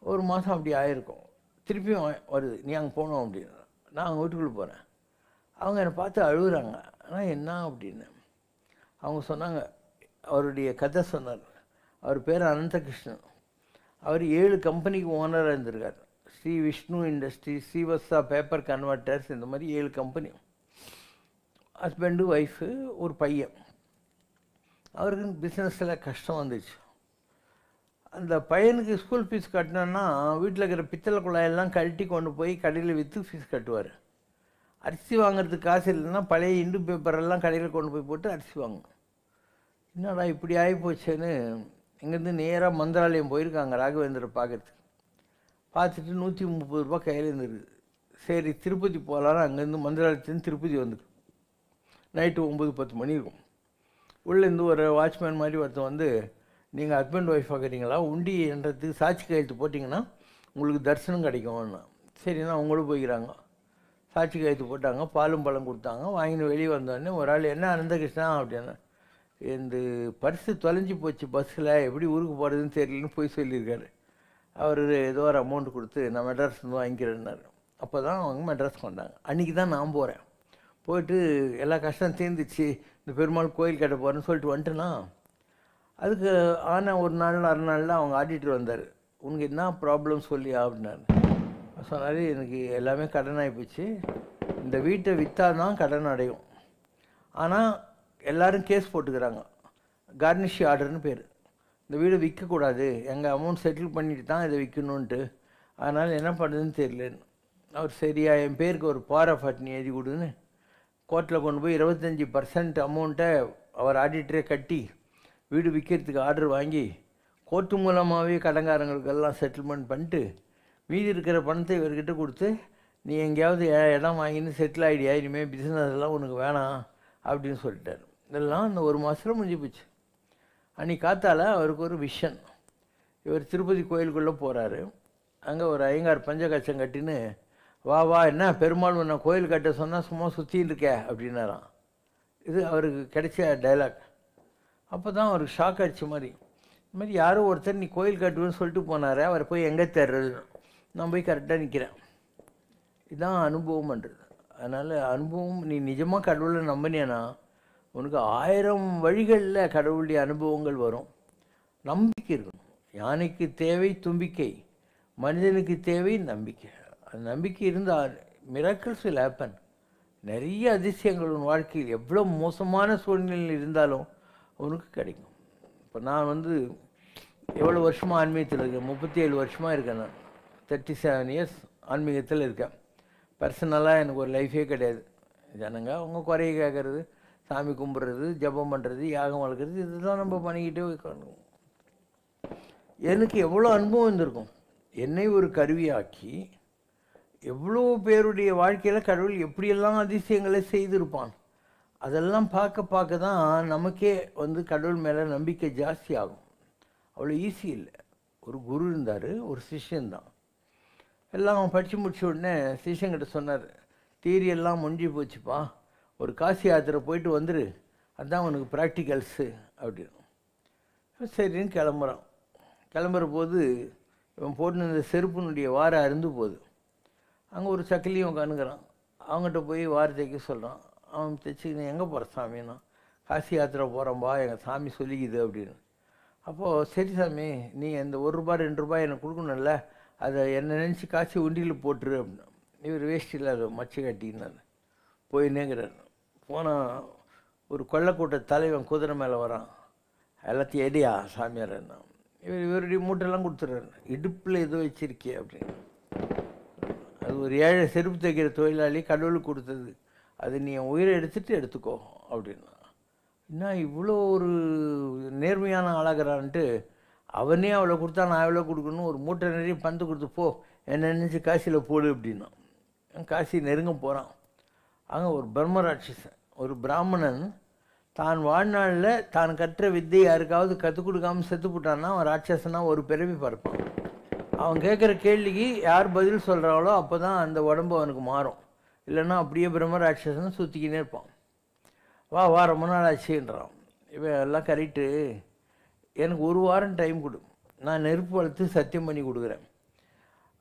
ஒரு மாதம் அப்படி ஆகிருக்கும். திருப்பியும் வருது, நீ அங்கே போகணும் அப்படின்னு. நான் அவங்க வீட்டுக்குள்ளே போகிறேன். அவங்க என்னை பார்த்து அழுகுறாங்க. ஆனால் என்ன அப்படின்னு அவங்க சொன்னாங்க. அவருடைய கதை சொன்னார். அவர் பேர் அனந்தகிருஷ்ணன். அவர் 7 கம்பெனிக்கு ஓனராக இருந்திருக்கார். Sri Vishnu industry, Srivatsa paper converters, இந்த மாதிரி 7 கம்பெனி. ஹஸ்பண்டு, ஒய்ஃபு, ஒரு பையன். அவருக்கு பிஸ்னஸில் கஷ்டம் வந்துச்சு. அந்த பையனுக்கு ஸ்கூல் ஃபீஸ் கட்டினோன்னா வீட்டில் இருக்கிற பித்தளை குழாயெல்லாம் கழட்டி கொண்டு போய் கடையில் விற்று ஃபீஸ் கட்டுவார். அரிசி வாங்குறதுக்கு காசு இல்லைன்னா பழைய இண்டு பேப்பரெல்லாம் கடையில் கொண்டு போய் போட்டு அரிசி வாங்கணும். என்னடா இப்படி ஆகிப்போச்சேன்னு இங்கேருந்து நேராக மந்திராலயம் போயிருக்காங்க ராகவேந்திர பார்க்கறதுக்கு. பார்த்துட்டு 130 ரூபா கையில் இருந்துருக்குது. சரி திருப்பதி போகலான்னு அங்கேருந்து மந்திராலயத்துலேருந்து திருப்பதி வந்துருக்கு. நைட்டு 9-10 மணி இருக்கும். உள்ளேருந்து ஒரு வாட்ச்மேன் மாதிரி ஒருத்தன் வந்து, நீங்கள் ஹஸ்பண்ட் ஒய்ஃப் ஆகிறீங்களா, உண்டின்றதுக்கு சாட்சி கையெழுத்து போட்டிங்கன்னா உங்களுக்கு தரிசனம் கிடைக்கும்னா. சரிண்ணா அவங்களும் போய்க்கிறாங்க. சாட்சி கையெழுத்து போட்டாங்க, பாலும் பழம் கொடுத்தாங்க. வாங்கின்னு வெளியே வந்தோடனே ஒரு ஆள், என்ன அனந்தகிருஷ்ணா அப்படின்னா, இந்த பர்ஸு தொலைஞ்சி போச்சு பஸ்ஸில், எப்படி ஊருக்கு போகிறதுன்னு தெரியலன்னு போய் சொல்லியிருக்காரு. அவர் ஏதோ ஒரு அமௌண்ட் கொடுத்து நான் மெட்ராஸ் வந்து வாங்கிக்கிறேன்னாரு. அப்போ தான் அவங்க மெட்ராஸ்க்கு வந்தாங்க. அன்றைக்கி தான் நான் போகிறேன். போயிட்டு எல்லா கஷ்டம் தீர்ந்துச்சு, இந்த பெருமாள் கோயில் கட்ட போகிறேன்னு சொல்லிட்டு வந்துட்டேன்னா, அதுக்கு ஆனால் ஒரு நாள் அரை நாளில் அவங்க ஆடிட்டர் வந்தார். உனக்கு என்ன ப்ராப்ளம் சொல்லி அப்படின்னாரு. சொன்னார், எனக்கு எல்லாமே கடன் ஆகிப்போச்சு, இந்த வீட்டை விற்றா தான் கடன் அடையும். ஆனால் எல்லோரும் கேஸ் போட்டுக்கிறாங்க, கார்னிஷ் ஆர்டர்னு பேர். இந்த வீடு விற்கக்கூடாது, எங்கள் அமௌண்ட் செட்டில் பண்ணிட்டு தான் இதை விற்கணுன்ட்டு, அதனால் என்ன பண்ணுறதுன்னு தெரியலன்னு. அவர் சரியா என் பேருக்கு ஒரு பவர் ஆஃப் அட்னி எழுதி கொடுன்னு கோர்ட்டில் கொண்டு போய் 25% அமௌண்ட்டை அவர் ஆடிட்டரே கட்டி வீடு விற்கிறதுக்கு ஆர்டர் வாங்கி கோர்ட்டு மூலமாகவே கடங்காரங்களுக்கெல்லாம் செட்டில்மெண்ட் பண்ணிட்டு மீதி இருக்கிற பணத்தை இவர்கிட்ட கொடுத்து நீ எங்கேயாவது இடம் வாங்கின்னு செட்டில் ஆகிடியா, இனிமேல் பிஸ்னஸ் எல்லாம் உனக்கு வேணாம் அப்படின்னு சொல்லிட்டார். இதெல்லாம் இந்த ஒரு மாதத்தில் முடிஞ்சு போச்சு. அன்றைக்கி காத்தால அவருக்கு ஒரு விஷன். இவர் திருப்பதி கோயிலுக்குள்ளே போகிறாரு. அங்கே ஒரு ஐயங்கார் பஞ்சகச்சம் கட்டின்னு வா வா என்ன பெருமாள் உன்னை கோயில் கட்ட சொன்னால் சும்மா சுற்றின்னு இருக்க அப்படின்னாராம். இது அவருக்கு கிடைச்ச டைலாக். அப்போ தான் அவருக்கு ஷாக் அடிச்ச மாதிரி, இந்த மாதிரி யாரோ ஒருத்தர் நீ கோயில் கட்டுவேன்னு சொல்லிட்டு போனார், அவரை போய் எங்கே தேடுறது, நான் போய் கரெக்டாக நிற்கிறேன். இதுதான் அனுபவம் பண்ணுறது. அதனால் அனுபவம், நீ நிஜமாக கடவுளை நம்பினேன்னா உனக்கு 1000 வழிகளில் கடவுளுடைய அனுபவங்கள் வரும். நம்பிக்கை இருக்கணும். யானைக்கு தேவை தும்பிக்கை, மனிதனுக்கு தேவை நம்பிக்கை. அந்த நம்பிக்கை இருந்தால் மிராக்கிள்ஸ் வில் ஹேப்பன். நிறைய அதிசயங்கள் உன் வாழ்க்கையில் எவ்வளோ மோசமான சூழ்நிலையில் இருந்தாலும் உனக்கு கிடைக்கும். இப்போ நான் எவ்வளோ வருஷமாக ஆன்மீகத்தில் இருக்கேன், 37 வருஷமாக இருக்கேன். நான் 37 இயர்ஸ் ஆன்மீகத்தில் இருக்கேன். பர்சனலாக எனக்கு ஒரு லைஃபே கிடையாது. ஜனங்க அவங்க குறைய கேட்குறது, சாமி கும்பிட்றது, ஜபம் பண்ணுறது, யாகம் வளர்க்குறது, இதுதான் நம்ம பண்ணிக்கிட்டே உட்காந்து. எனக்கு எவ்வளோ அனுபவம் இருந்திருக்கும். என்னை ஒரு கருவியாக்கி எவ்வளோ பேருடைய வாழ்க்கையில் கடவுள் எப்படியெல்லாம் அதிசயங்களை செய்திருப்பான். அதெல்லாம் பார்க்க பார்க்க தான் நமக்கே கடவுள் மேலே நம்பிக்கை ஜாஸ்தி ஆகும். அவ்வளோ ஈஸி இல்லை. ஒரு குரு இருந்தார், ஒரு சிஷ்யன்தான். எல்லாம் படித்து முடிச்ச உடனே சிஷ்யங்கிட்ட சொன்னார், தியரியெல்லாம் முடிஞ்சு போச்சுப்பா, ஒரு காசி யாத்திரை போயிட்டு வந்துரு, அதுதான் உனக்கு ப்ராக்டிக்கல்ஸு அப்படின்னு. சரின்னு கிளம்புறான். கிளம்புற போது இவன் போட்டு இந்த செருப்புனுடைய வாரம் அருந்து போகுது. அங்கே ஒரு சக்கிலியும் உட்காந்துக்கிறான். அவங்ககிட்ட போய் வார தைக்க சொல்கிறான். அவன் தைச்சிக்கின்னு எங்கே போகிற சாமின்னா, காசி யாத்திரை போகிறோம்பா, எங்கள் சாமி சொல்லிக்குது அப்படின்னு. அப்போது சரி சாமி, நீ இந்த ₹1 ₹2 எனக்கு கொடுக்கணும்ல, அதை என்ன நினச்சி காய்ச்சி உண்டியில் போட்டுரு அப்படின்னா. இவர் வேஷ்டியில் அதை மச்சு கட்டினார். போயின்னேங்கிறார். போனால் ஒரு கொள்ளைக்கூட்ட தலைவன் குதிரை மேலே வரான். எல்லாத்தையும் எடியா சாமியார் என்ன. இவருடைய மூட்டெல்லாம் கொடுத்துட்றாரு. இடுப்பில் ஏதோ வச்சிருக்கே அப்படின்னு. அது ஒரு ஏழை செருப்பு தைக்கிற தொழிலாளி கடவுளுக்கு கொடுத்தது, அது நீ என் உயிரை எடுத்துக்கோ அப்படின்னா. என்ன இவ்வளோ ஒரு நேர்மையான ஆளாகிறான்ட்டு அவனே அவ்வளோ கொடுத்தா நான் எவ்வளோ கொடுக்கணும், ஒரு மூட்டை நிறைய பந்து கொடுத்து போ, என்ன நினச்சி காசியில் போடு அப்படின்னா. காசி நெருங்க போகிறான். அங்கே ஒரு பிரம்மராட்சசன், ஒரு பிராமணன் தான் வாழ்நாளில் தான் கற்ற வித்தை யாருக்காவது கற்றுக் கொடுக்காமல் செத்து போட்டான்னா அவன் ராட்சசனாக ஒரு பிறவி பறப்பான். அவன் கேட்குற கேள்விக்கு யார் பதில் சொல்கிறாங்களோ அப்போ தான் அந்த உடம்பு அவனுக்கு மாறும். இல்லைன்னா அப்படியே பிரம்மராட்சசன் சுற்றிக்கினே இருப்பான். வா ரொம்ப நாள் ஆச்சுன்றான். இவன் எல்லாம் கரெக்டு, எனக்கு 1 வாரம் டைம் கொடு, நான் நெருப்பு வளர்த்து சத்தியம் பண்ணி கொடுக்குறேன்.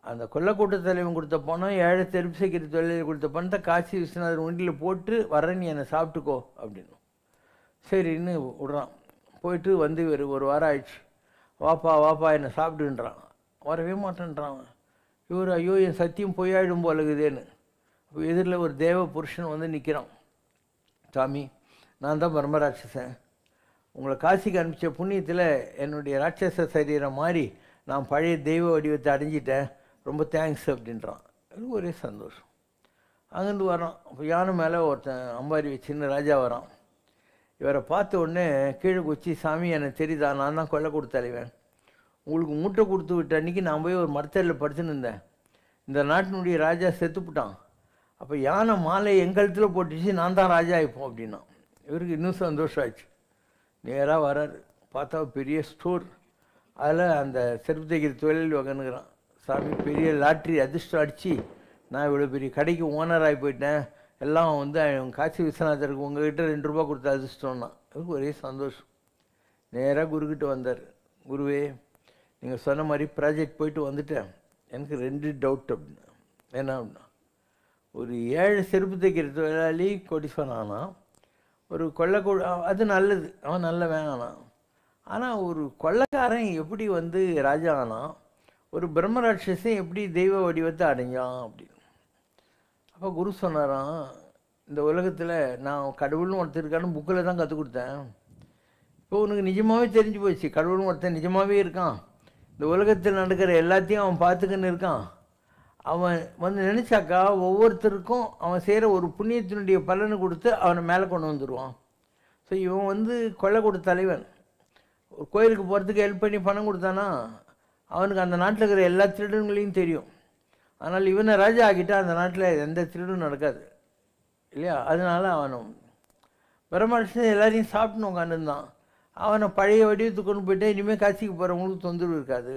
அந்த கொள்ளைக்கூட்ட தலைவன் கொடுத்த பணம், ஏழை தெருப்பு சைக்கிற தொழிலாளி கொடுத்த பணத்தை காசி விஸ்வநாதர் உண்டியில் போட்டு வரேன், நீ என்னை சாப்பிட்டுக்கோ அப்படின்னு. சரின்னு விட்றான். போயிட்டு இவர் 1 வாரம் ஆயிடுச்சு. வாப்பா என்னை சாப்பிட்டுன்றான். வரவே மாட்டேன்றான். இவர் ஐயோ என் சத்தியம் பொய்யாயிடும் போலகுதேன்னு. அப்போ எதிரில் ஒரு தேவ புருஷன் நிற்கிறான். சாமி, நான் தான் பிரம்மராட்சசன், உங்களை காசிக்கு அனுப்பிச்ச புண்ணியத்தில் என்னுடைய ராட்சச சரீரம் மாதிரி நான் பழைய தெய்வ வடிவத்தை அடைஞ்சிட்டேன், ரொம்ப தேங்க்ஸ் அப்படின்றான். அது ஒரே சந்தோஷம். அங்கேருந்து வரான். அப்போ யானை மேலே ஒருத்தன் அம்பாரி வச்சுன்னு ராஜா வரான். இவரை பார்த்த உடனே கீழே குச்சி, சாமி எனக்கு தெரியுதா, நான் தான் கொள்ளை கொடுத்தலைவேன், உங்களுக்கு மூட்டை கொடுத்து விட்ட அன்றைக்கி நான் போய் ஒரு மரத்தடியில் படுத்துன்னு இருந்தேன், இந்த நாட்டினுடைய ராஜா செத்துப்பிட்டான், அப்போ யானை மாலை எங்கழுத்தில் போட்டுச்சு, நான் தான் ராஜா ஆகிப்போம் அப்படின்னா. இவருக்கு இன்னும் சந்தோஷம் ஆயிடுச்சு. நேராக வராரு. பார்த்தா பெரிய ஸ்டோர். அதில் அந்த செருப்பு தைக்கிற தொழில் உக்காந்துக்கிறான். சாமி, பெரிய லாட்ரி அதிர்ஷ்டம் அடித்து நான் இவ்வளோ பெரிய கடைக்கு ஓனர் ஆகி போயிட்டேன், எல்லாம் காசி விஸ்வநாதருக்கு உங்கள்கிட்ட ₹2 கொடுத்த அதிர்ஷ்டம்னா. அவருக்கு ஒரே சந்தோஷம். நேராக குருக்கிட்ட வந்தார். குருவே, நீங்கள் சொன்ன மாதிரி ப்ராஜெக்ட் போயிட்டு வந்துட்டேன், எனக்கு 2 டவுட் அப்படின்னா. என்ன அப்படின்னா, ஒரு ஏழை செருப்பு தைக்கிற தொழிலாளி கோடீஸ்வரன் ஆனான், ஒரு அது நல்லது, அவன் நல்ல வேணானான். ஆனால் ஒரு கொள்ளைக்காரன் எப்படி ராஜா ஆனான், ஒரு பிரம்மராட்சசன் எப்படி தெய்வ வடிவத்தை அடைஞ்சான் அப்படின்னு. அப்போ குரு சொன்னாராம், இந்த உலகத்தில் நான் கடவுள்னு ஒருத்தர் இருக்கான்னு புக்கில் தான் கற்றுக் கொடுத்தேன், இப்போ உனக்கு நிஜமாகவே தெரிஞ்சு போச்சு, கடவுள்னு ஒருத்தன் நிஜமாகவே இருக்கான், இந்த உலகத்தில் நடக்கிற எல்லாத்தையும் அவன் பார்த்துக்கின்னு இருக்கான், அவன் வந்து நினச்சாக்கா ஒவ்வொருத்தருக்கும் அவன் செய்கிற ஒரு புண்ணியத்தினுடைய பலனை கொடுத்து அவனை மேலே கொண்டு வந்துடுவான். ஸோ இவன் வந்து கொள்ளை கொடுத்த தலைவன். ஒரு கோயிலுக்கு போகிறதுக்கு ஹெல்ப் பண்ணி பணம் கொடுத்தானா அவனுக்கு அந்த நாட்டில் இருக்கிற எல்லா திருடங்களையும் தெரியும். அதனால் இவனை ராஜா ஆக்கிட்டால் அந்த நாட்டில் எந்த திருடும் நடக்காது இல்லையா? அதனால் அவனும் பிரம்மனுஷன் எல்லாரையும் சாப்பிட்ணும் உட்காந்துருந்தான். அவனை பழைய வடிவத்துக்கு கொண்டு போயிட்டு இனிமேல் காட்சிக்கு போகிறவங்களுக்கு தொந்தரவு இருக்காது.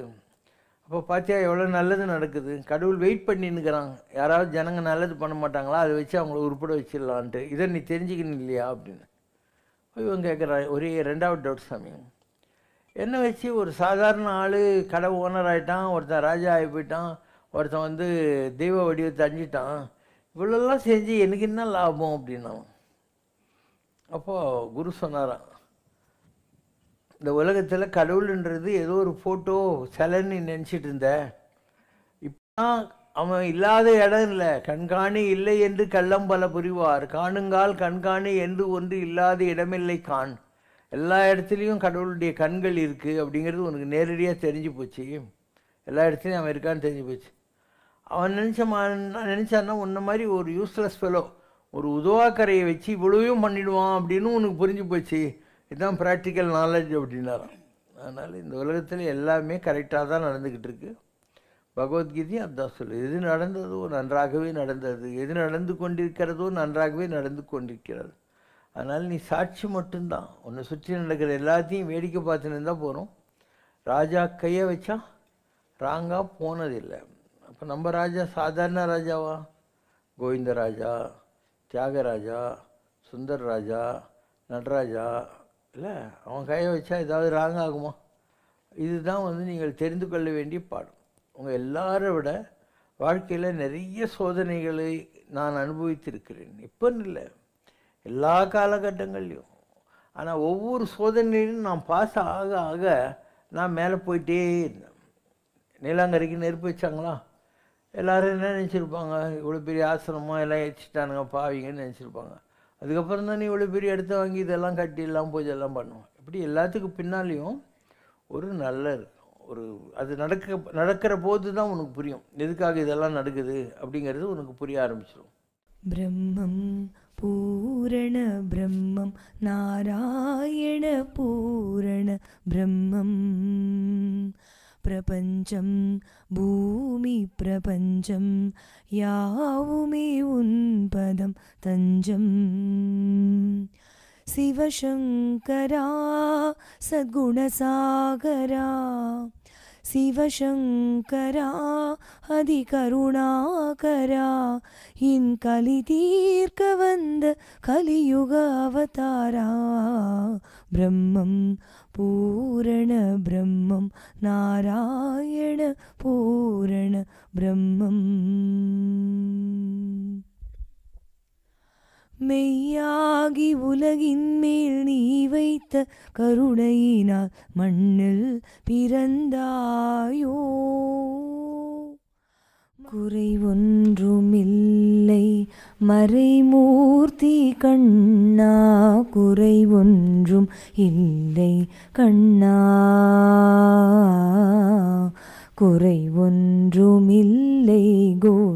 அப்போ பார்த்தியா எவ்வளோ நல்லது நடக்குது. கடவுள் வெயிட் பண்ணின்னுக்கிறாங்க, யாராவது ஜனங்க நல்லது பண்ண மாட்டாங்களா, அதை வச்சு அவங்கள உருப்பட வச்சிடலான்ட்டு. இதை நீ தெரிஞ்சுக்கணும் இல்லையா அப்படின்னு இவன் கேட்குறான். ஒரே 2வது டவுட் சாமி, என்ன வச்சு ஒரு சாதாரண ஆள் கடை ஓனர் ஆகிட்டான், ஒருத்தன் ராஜா ஆகி போயிட்டான், ஒருத்தன் வந்து தெய்வ வடிவத்தை அஞ்சிட்டான், இவ்வளோலாம் செஞ்சு எனக்கு என்ன லாபம் அப்படின்னா. அப்போது குரு சொன்னாராம், இந்த உலகத்தில் கடவுள்ன்றது ஏதோ ஒரு ஃபோட்டோ சிலைன்னு நினச்சிட்டு இருந்த, இப்போ அவன் இல்லாத இடம் இல்லை. கண்காணி இல்லை என்று கள்ளம் பல புரிவார், காணுங்கால் கண்காணி என்று ஒன்று இல்லாத இடமில்லை காண். எல்லா இடத்துலையும் கடவுளுடைய கண்கள் இருக்குது அப்படிங்கிறது உனக்கு நேரடியாக தெரிஞ்சு போச்சு. எல்லா இடத்துலையும் அவன் இருக்கான்னு தெரிஞ்சு போச்சு. அவன் நினச்சான்னா உன்ன மாதிரி ஒரு யூஸ்லெஸ் ஃபெலோ ஒரு உதவாக்கரையை வச்சு இவ்வளவையும் பண்ணிடுவான் அப்படின்னு உனக்கு புரிஞ்சு போச்சு. இதுதான் ப்ராக்டிக்கல் நாலேஜ் அப்படின்னாராம். அதனால் இந்த உலகத்தில் எல்லாமே கரெக்டாக தான் நடந்துக்கிட்டு இருக்கு. பகவத்கீதையும் அதுதான் சொல்லுது, எது நடந்ததோ நன்றாகவே நடந்தது, எது நடந்து கொண்டிருக்கிறதோ நன்றாகவே நடந்து கொண்டிருக்கிறது. அதனால் நீ சாட்சி மட்டும்தான், உன்னை சுற்றி நடக்கிற எல்லாத்தையும் வேடிக்கை பார்த்துன்னு இருந்தால் போகிறோம். ராஜா கையை வச்சா ராங்காக போனதில்லை. அப்போ நம்ம ராஜா சாதாரண ராஜாவா? கோவிந்தராஜா, தியாகராஜா, சுந்தர் ராஜா, நடராஜா இல்லை, அவன் கையை வச்சா ஏதாவது ராங் ஆகுமா? இதுதான் வந்து நீங்கள் தெரிந்து கொள்ள வேண்டிய பாடம். உங்கள் எல்லாரை விட வாழ்க்கையில் நிறைய சோதனைகளை நான் அனுபவித்திருக்கிறேன். இப்போன்னு இல்லை, எல்லா காலகட்டங்கள்லையும். ஆனால் ஒவ்வொரு சோதனையிலும் நான் பாஸ் ஆக ஆக நான் மேலே போயிட்டே இருந்தேன். நீலாங்கரைக்கு நெருப்பு வச்சாங்களா, எல்லோரும் என்ன நினச்சிருப்பாங்க, இவ்வளோ பெரிய ஆசிரமம் எல்லாம் வச்சுட்டானுங்க பாவிங்கன்னு நினச்சிருப்பாங்க. அதுக்கப்புறம் தான் நீ இவ்வளோ பெரிய இடத்த வாங்கி இதெல்லாம் கட்டி எல்லாம் பூஜை எல்லாம் பண்ணுவோம். இப்படி எல்லாத்துக்கும் பின்னாலேயும் ஒரு நல்ல ஒரு அது நடக்கிற போது தான் உனக்கு புரியும் எதுக்காக இதெல்லாம் நடக்குது அப்படிங்கிறது உனக்கு புரிய ஆரம்பிச்சிடும். பிரம்மம் பூரண பிரம்மம் நாராயண பூரண பிரம்மம் பிரபஞ்சம் பூமி பிரபஞ்சம் யாவுமே உன்பதம் தஞ்சம். சிவசங்கரா சத்குணசாகரா சிவசங்கரா அதிகருணாகரா இன் கலி தீர்க்க வந்த கலியுக அவதாரா. பிரம்மம் பூரண பிரம்மம் நாராயண பூரண பிரம்மம். மெய்யாகி உலகின் மேல் நீ வைத்த கருணையினால் மண்ணில் பிறந்தாயோ. குறை ஒன்றுமில்லை மறைமூர்த்தி கண்ணா, குறை ஒன்றும் இல்லை கண்ணா, குறை ஒன்றுமில்லை கோவிந்தா.